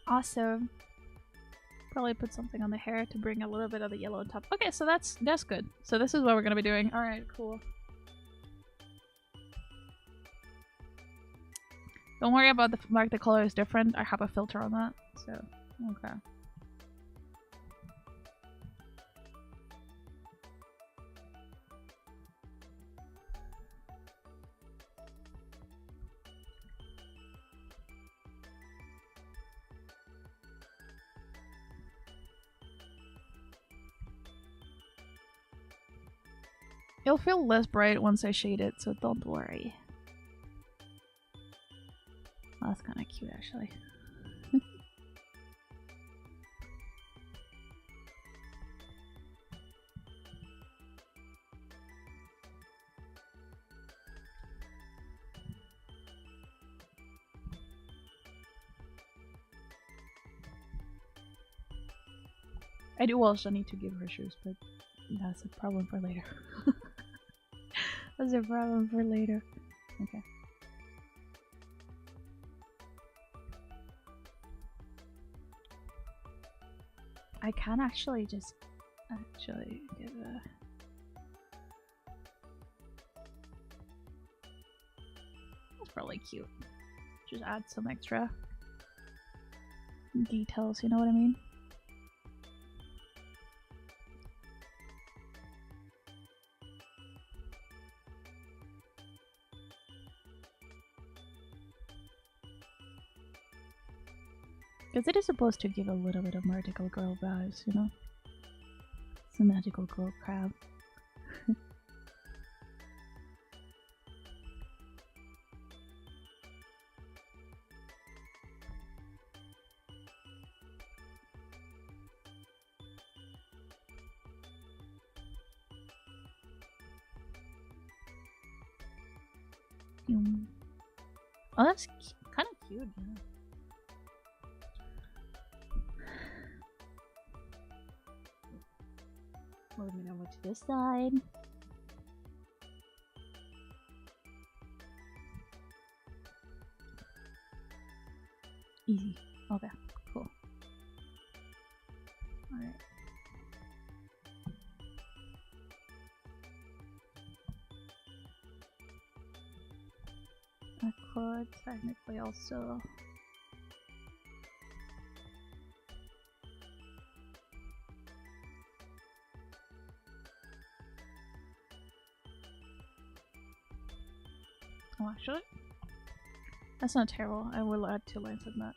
Awesome. Probably put something on the hair to bring a little bit of the yellow on top. Okay, so that's good. So this is what we're gonna be doing. Alright, cool. Don't worry about the fact the color is different. I have a filter on that, so okay. It'll feel less bright once I shade it, so don't worry. Oh, that's kind of cute, actually. I do also need to give her shoes, but that's a problem for later. That's a problem for later. Okay. I can actually just give a— that's probably cute. Just add some extra details, you know what I mean? Because it is supposed to give a little bit of magical girl vibes, you know? It's a magical girl crab. Oh, that's kind of cute, yeah. Moving over to this side. Easy. Okay, cool. Alright. I could technically also— oh, actually, that's not terrible. I will add 2 lines of that.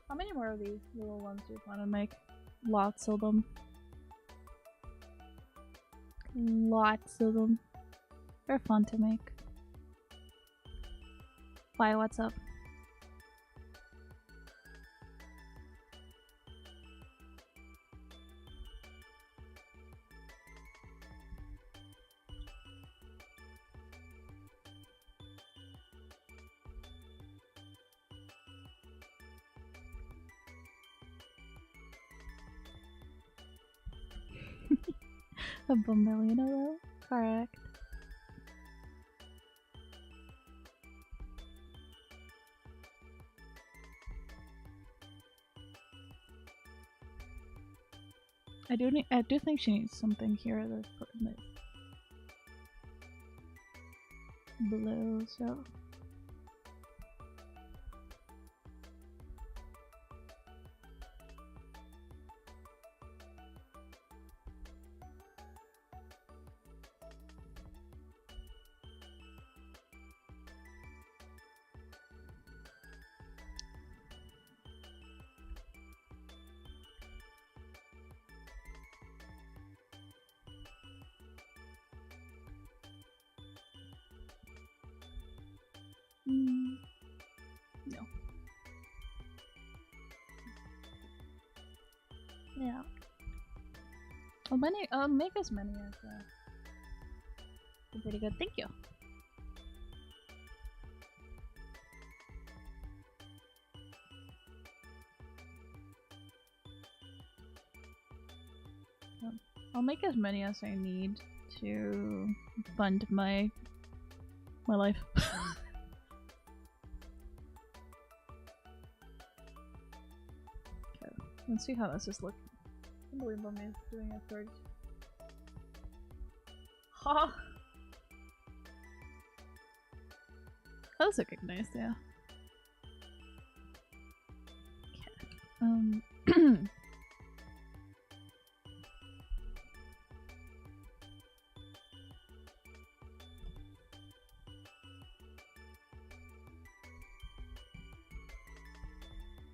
How many more of these little ones do you want to make? Lots of them. Lots of them. They're fun to make. Why, what's up? A million of them? Correct. I do think she needs something here that's below, so no. Yeah. I'll make as many as pretty good. Thank you. I'll make as many as I need to fund my life. Okay, let's see how this is looking. I can't believe Bomi is doing a third. Ha! That's looking nice, yeah. Okay.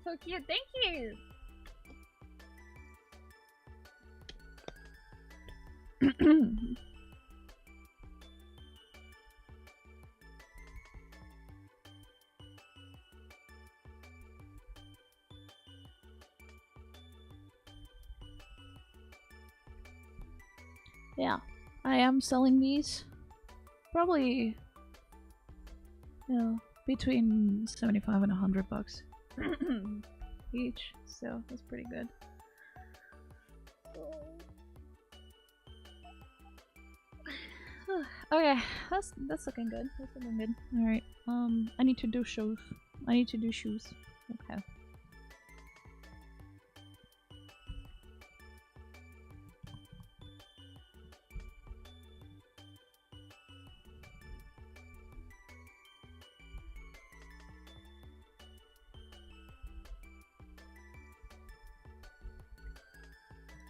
So cute, thank you! Yeah, I am selling these. Probably, you know, between 75 and $100 each, so that's pretty good. Okay, that's looking good. That's looking good. All right. I need to do shoes. I need to do shoes. Okay.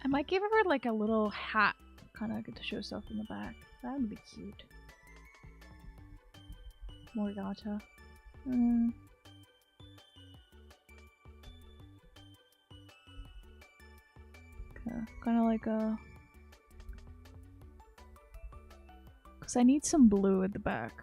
I might give her like a little hat, kind of to show stuff in the back. That would be cute. More gacha. Okay, kind of like a. Cause I need some blue at the back.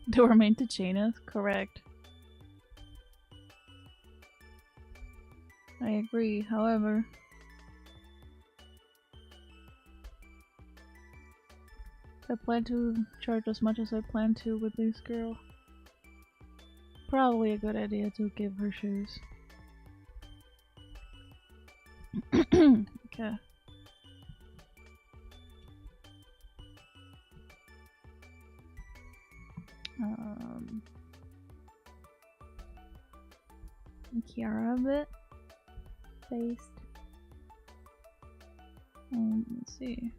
They were meant to chain us? Correct. I agree, however. I plan to charge as much as I plan to with this girl. Probably a good idea to give her shoes. Okay. Kiara a bit. Based. Let's see.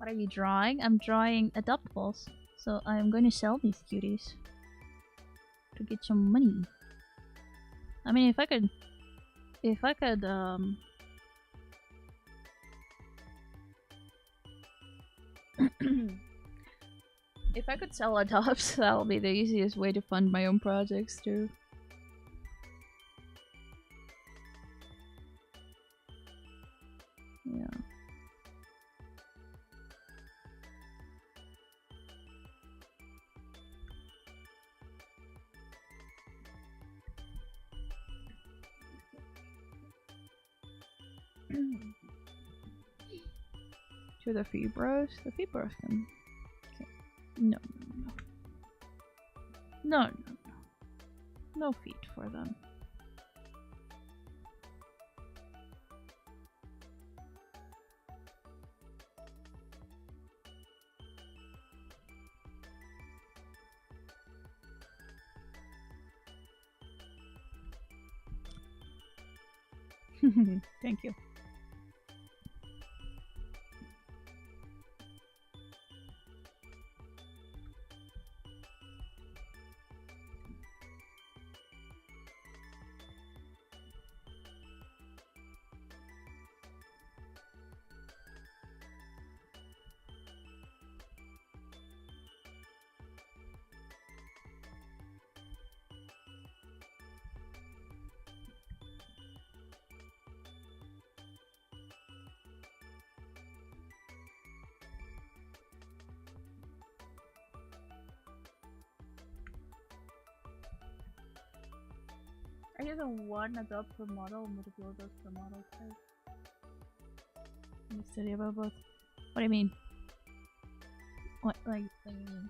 What are you drawing? I'm drawing adoptables. So I'm going to sell these cuties to get some money. I mean, if I could, if I could sell adopts, that'll be the easiest way to fund my own projects too. Yeah. To the Fibros? The Fibros can... Okay. No. No feet for them. Thank you. I use a one adopt per model, multiple adopts per model type. I'm study about both. What do you mean? What do you mean?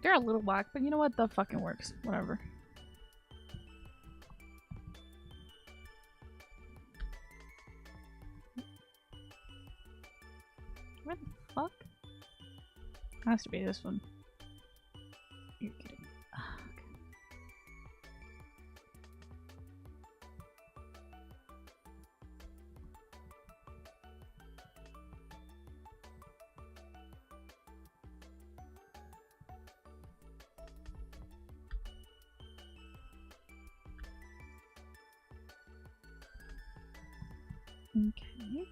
They're a little whack, but you know what? That fucking works. Whatever. Where the fuck? Has to be this one. You're kidding. Okay.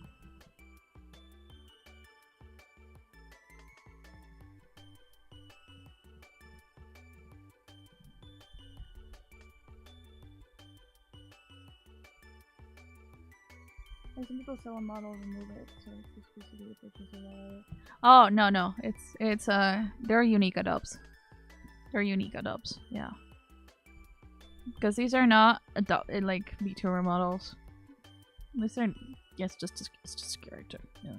Some people sell a model and remove it, so it's exclusively with pictures of all. Oh no, it's they're unique adopts. They're unique adopts, yeah. Because these are not like VTuber models. These are, yes, it's just a character, yeah.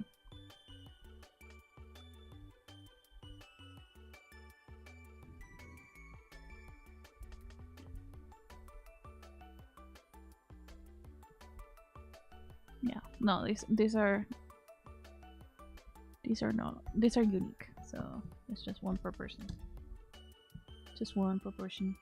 Yeah, no, these are unique, so it's just one per person. Just one per person.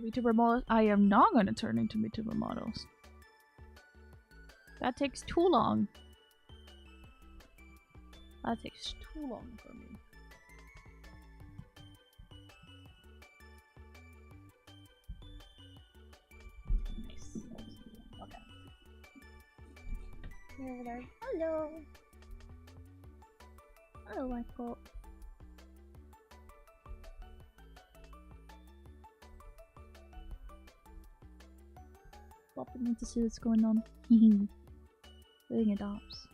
VTuber models. I am not going to turn into VTuber models. That takes too long. That takes too long for me. Nice. Okay. You're over there. Hello. Hello, Michael. Popping in to see what's going on. Doing adopts.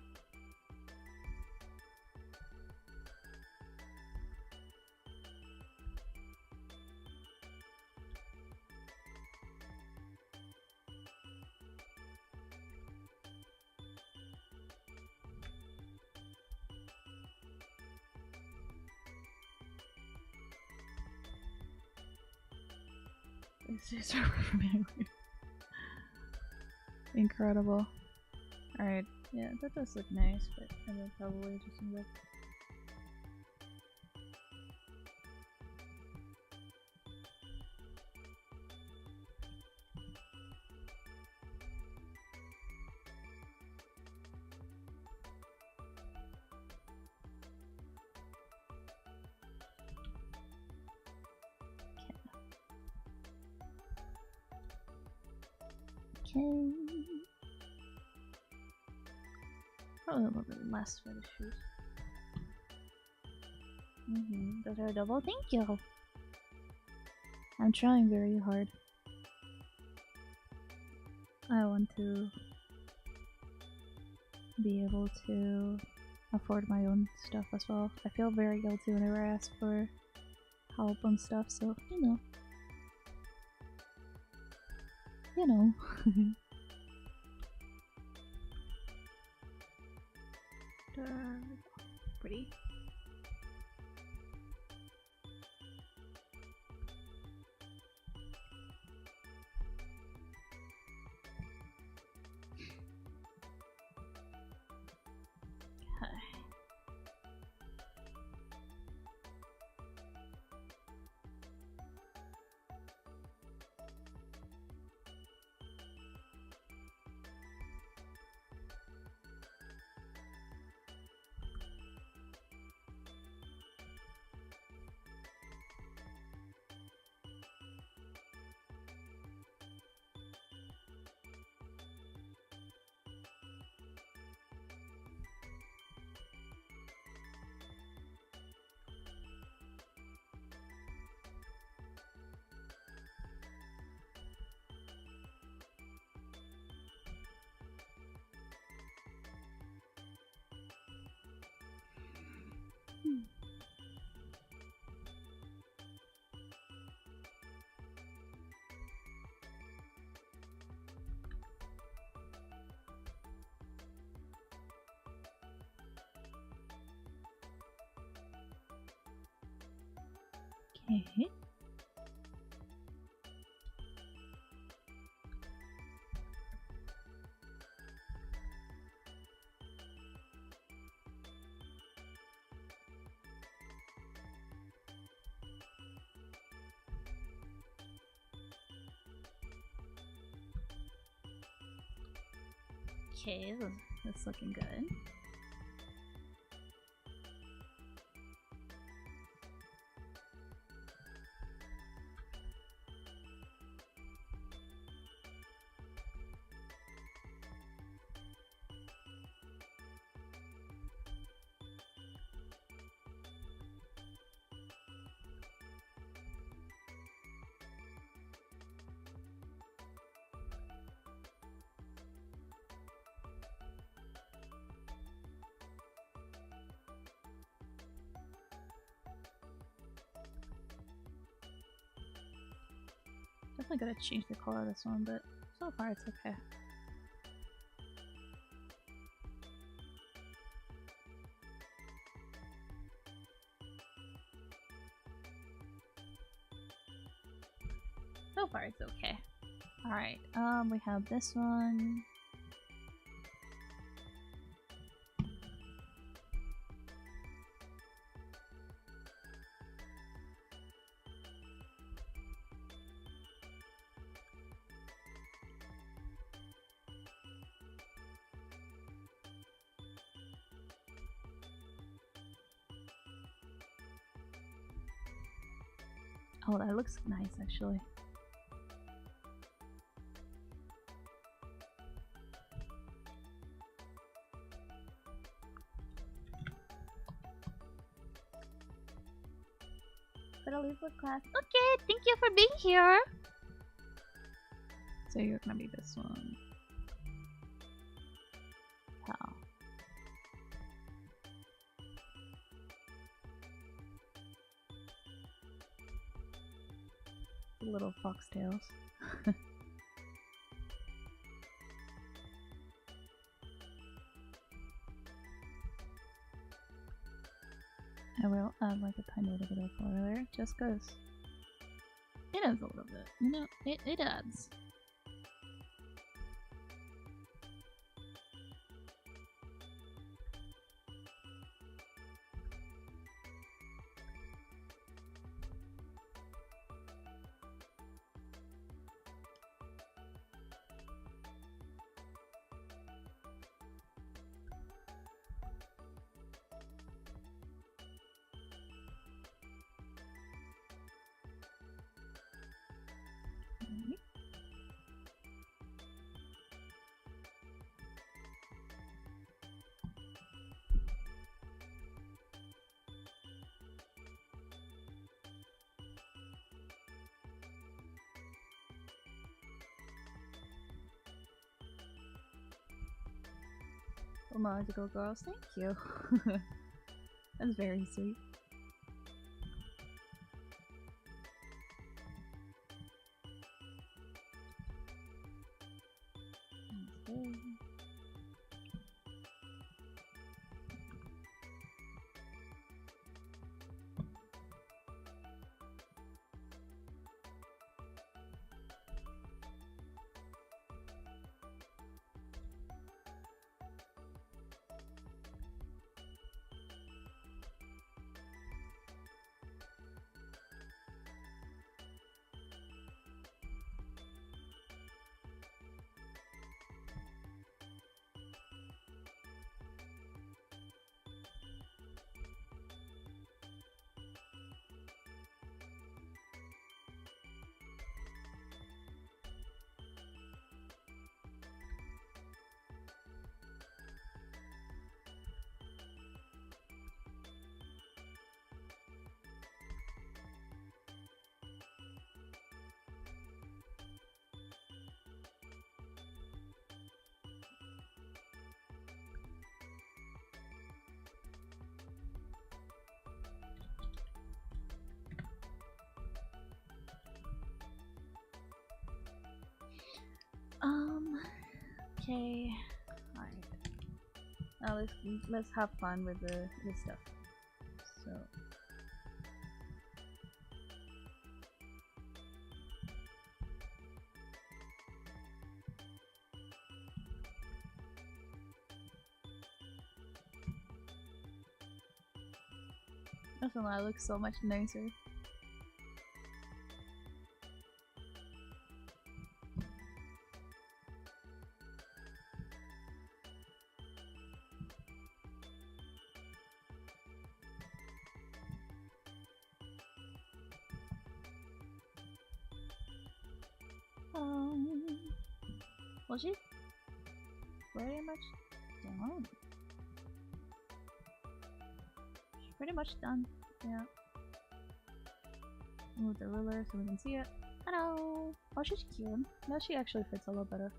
It's incredible. Alright, yeah, that does look nice, but I will probably just end up. Okay. Probably a little bit less for the shoes. Those are double. Thank you. I'm trying very hard. I want to be able to afford my own stuff as well. I feel very guilty whenever I ask for help on stuff, so you know. Pretty. Okay. Okay, that's looking good. Definitely gotta change the color of this one, but so far it's okay. So far it's okay. Alright, we have this one. Oh, that looks nice actually. Gotta leave for class. Okay, thank you for being here. So you're gonna be this one. How? Little foxtails. I will add like a tiny little bit of color there, just cause, you adds a little bit. You know, it adds. Oh, magical girls, thank you. That's very sweet. Okay. Okay. Alright. Now let's have fun with this stuff. So that's a lot. It looks so much nicer. Was she very much done? She's pretty much done. Yeah. Move the ruler so we can see it. Hello! Oh, she's cute. Now she actually fits a lot better.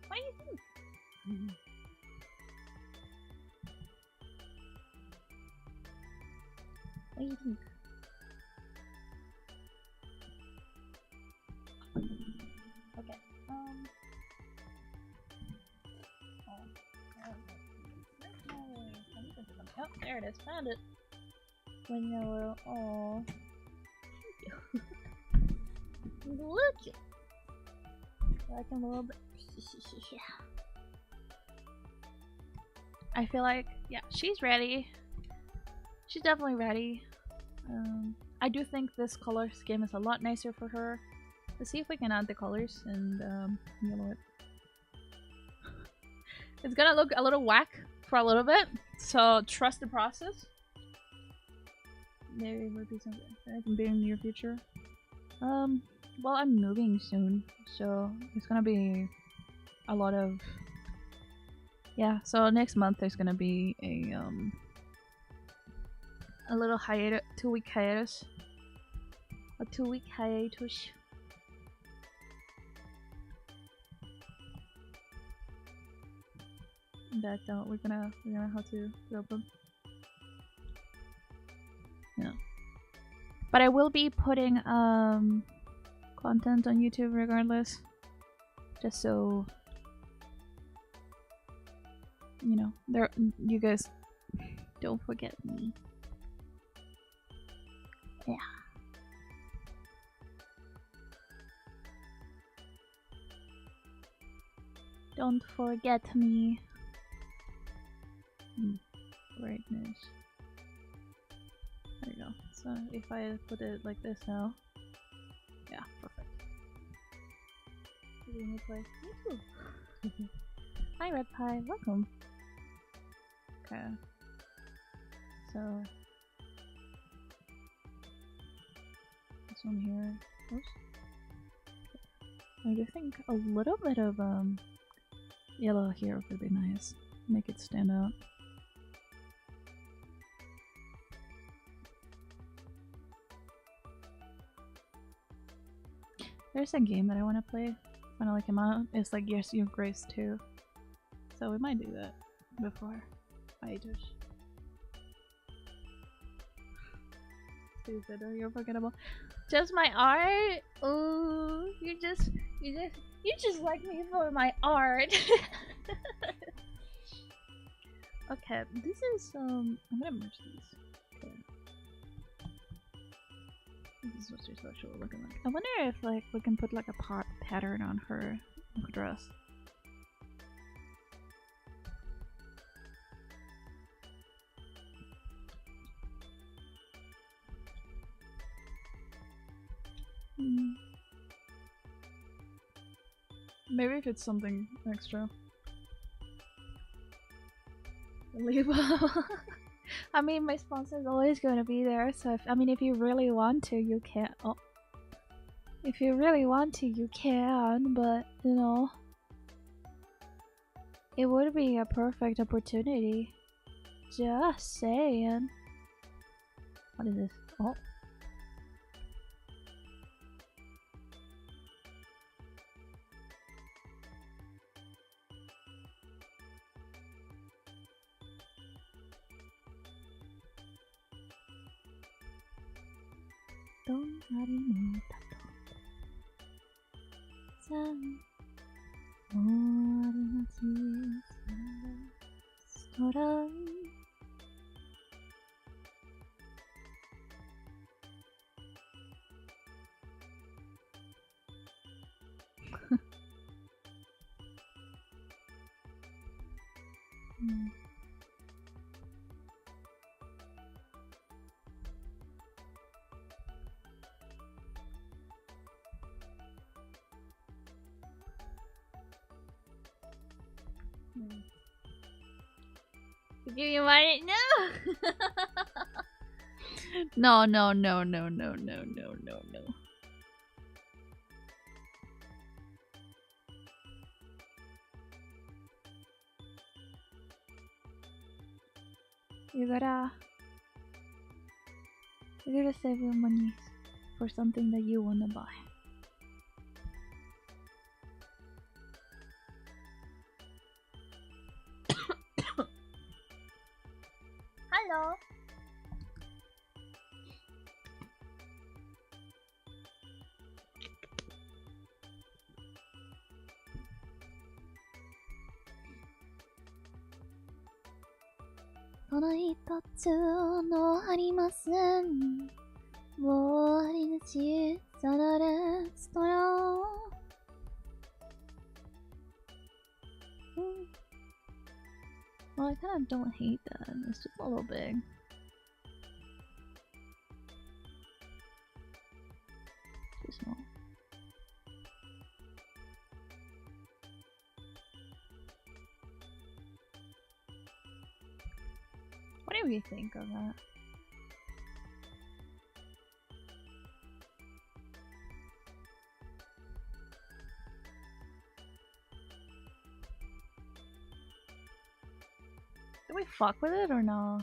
What do you think? What do you think? Okay. Oh, there it is. Found it. When you were all. Look it. Like a little bit. I feel like, yeah, she's ready. She's definitely ready. I do think this color scheme is a lot nicer for her. Let's see if we can add the colors and you know what? It's gonna look a little whack for a little bit, so trust the process. There will be something that can be in the near future. Well, I'm moving soon, so it's gonna be a lot of, yeah. So next month there's gonna be a little hiatus, 2-week hiatus, a 2-week hiatus. That we're gonna have to open. you know. But I will be putting content on YouTube regardless, just so you know. You guys don't forget me. Yeah. Don't forget me. Brightness. There you go. So if I put it like this now, yeah, perfect. Did you play? Me too. Hi, Red Pie. Welcome. Okay. So this one here. Oops. I do think a little bit of yellow here would be nice. Make it stand out. There's a game that I want to play. Finally came out. It's like Yes, Your Grace 2. So we might do that before I just. You're forgettable. Just my art? Oh, you just like me for my art. Okay, this is I'm gonna merge these. Okay. This is what she's actually looking like. I wonder if like we can put like a pattern on her dress. Maybe if it's something extra. I mean, my sponsor is always going to be there, so if you really want to, you can. Oh. If you really want to, you can, but, you know, it would be a perfect opportunity. Just saying. What is this? Oh. Give you money? No! No. You gotta save your money for something that you wanna buy. Hello. Well, I kind of don't hate that. It's just a little big. Too small. What do we think of that? Do we fuck with it or no?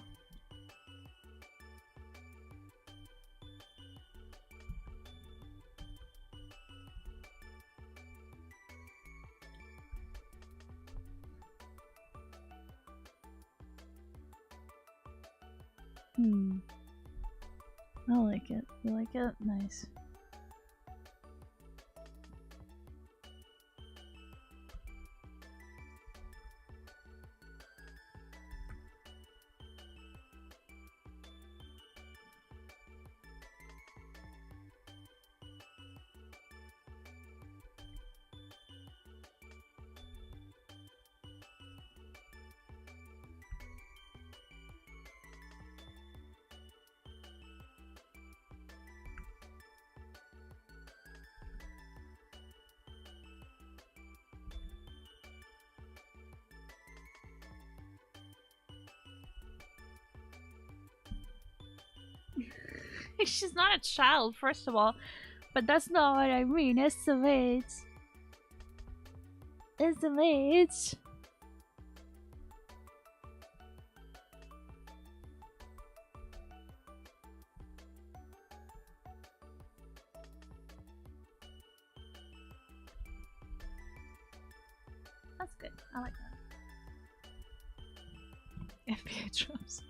I like it. You like it? Nice. She's not a child, first of all. But that's not what I mean. It's the weight. It's the weight. That's good. I like that. FBA drops.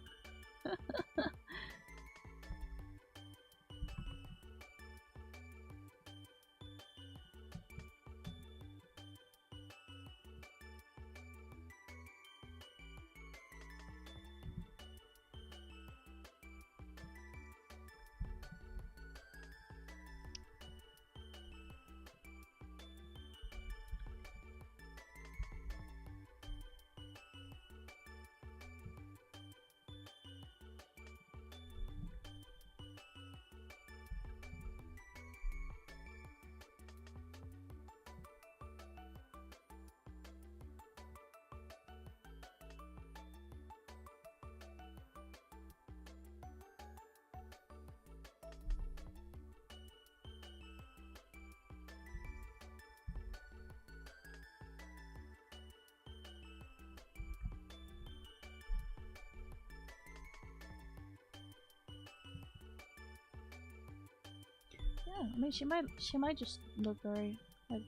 Yeah, I mean, she might just look very, like,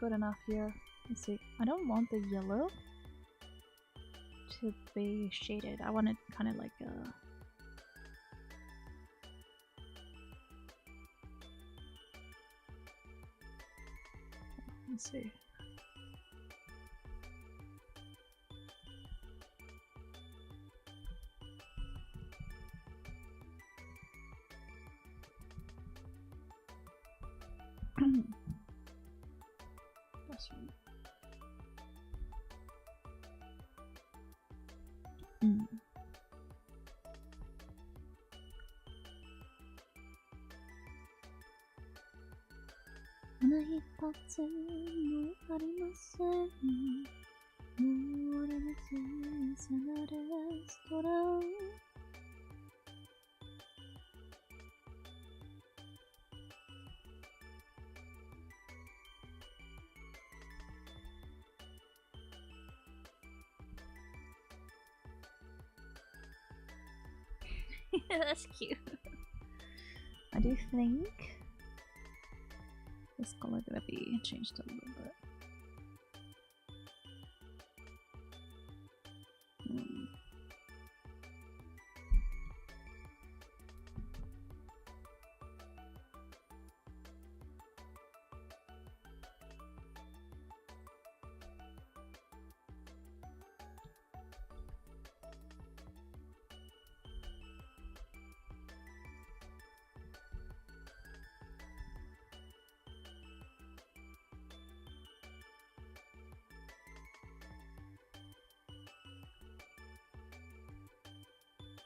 good enough here. Let's see. I don't want the yellow to be shaded. I want it kind of like a... Let's see. That's one. That's cute. I do think this color gonna be changed a little bit.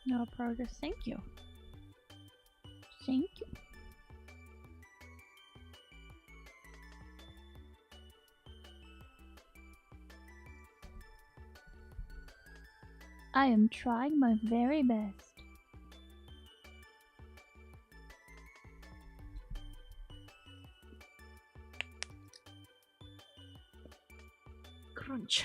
No progress. Thank you. Thank you. I am trying my very best. Crunch.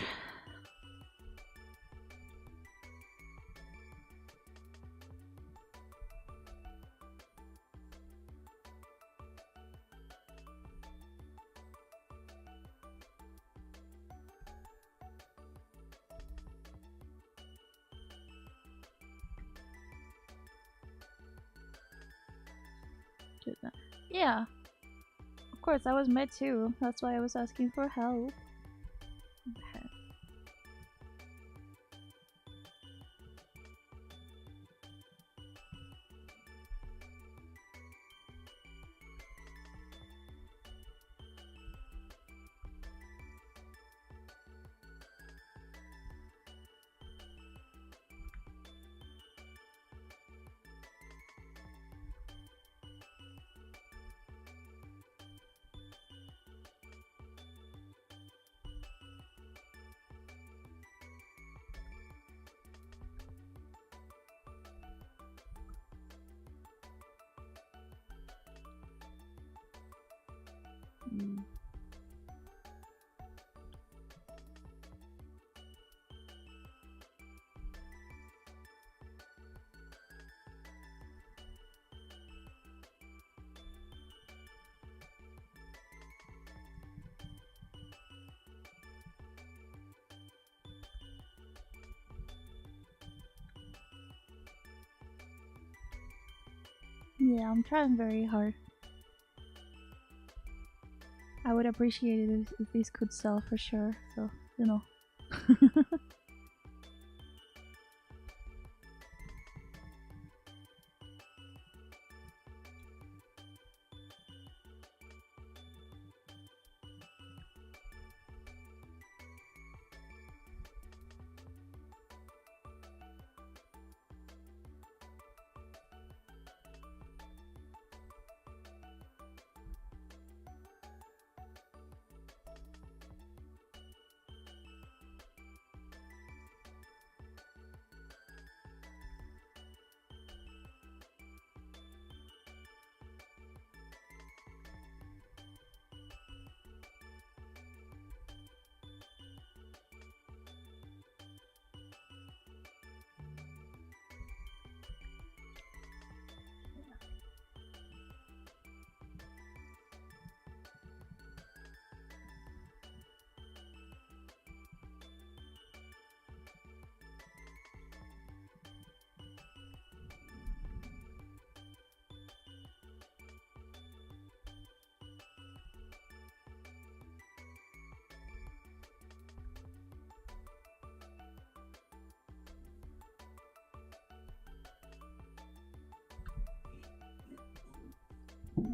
Yeah. Of course, I was mad too. That's why I was asking for help. Okay. Yeah, I'm trying very hard. I would appreciate it if these could sell for sure, so, you know.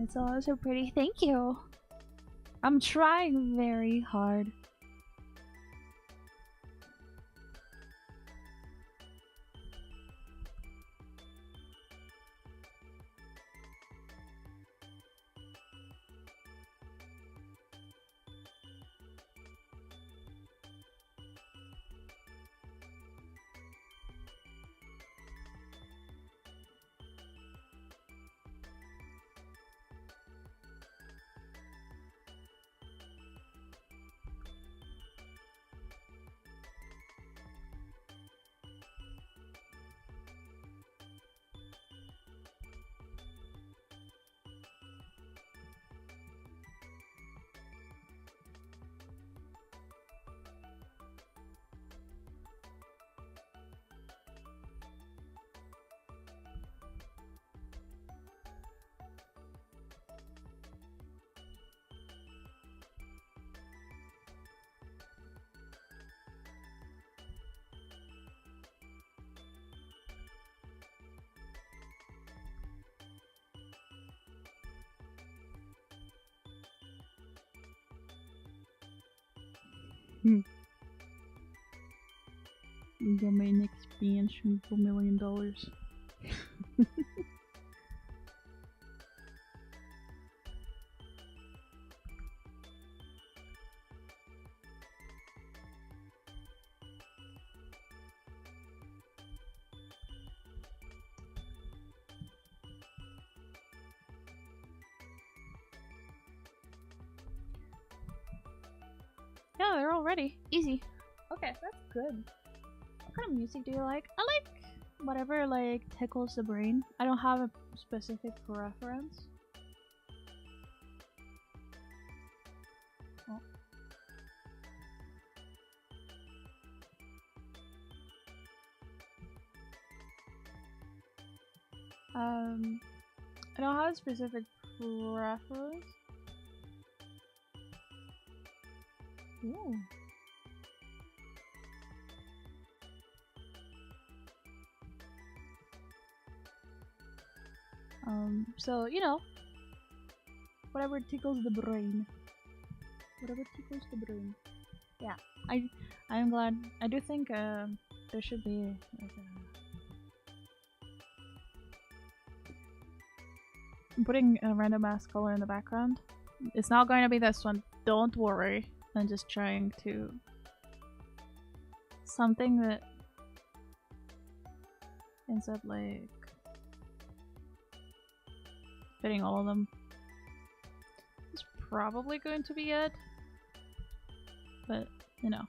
It's all so pretty. Thank you. I'm trying very hard. The main expansion for $1 million. Yeah, they're all ready. Easy. Okay, that's good. What kind of music do you like? I like whatever like tickles the brain. I don't have a specific preference. Oh. I don't have a specific preference. Ooh. So, you know, whatever tickles the brain. Whatever tickles the brain. Yeah, I'm glad. I do think there should be like I'm putting a random ass color in the background. It's not going to be this one. Don't worry. I'm just trying to something that ends up like fitting all of them. It's probably going to be it, but you know,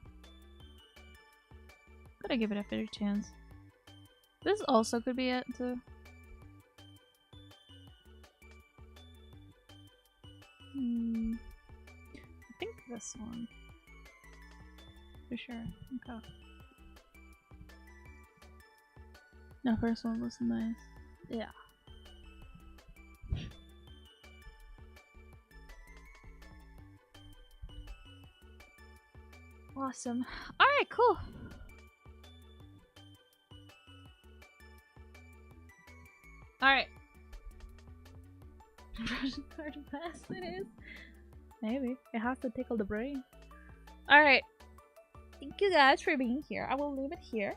gotta give it a fair chance. This also could be it too. I think this one for sure. Okay. The first one was nice. Yeah. Awesome. Alright, cool. Alright. Russian card pass it is. Maybe. It has to tickle the brain. Alright. Thank you guys for being here. I will leave it here.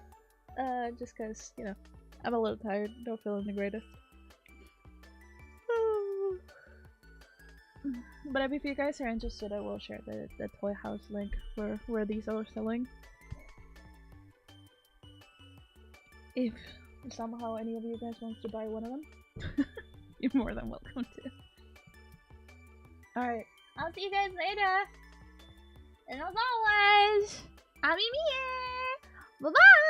Just cause, you know, I'm a little tired. Don't feel the greatest. But if you guys are interested, I will share the Toy House link for where these are selling. If somehow any of you guys wants to buy one of them, you're more than welcome to. Alright, I'll see you guys later! And as always, I'm Mimi here! Bye bye!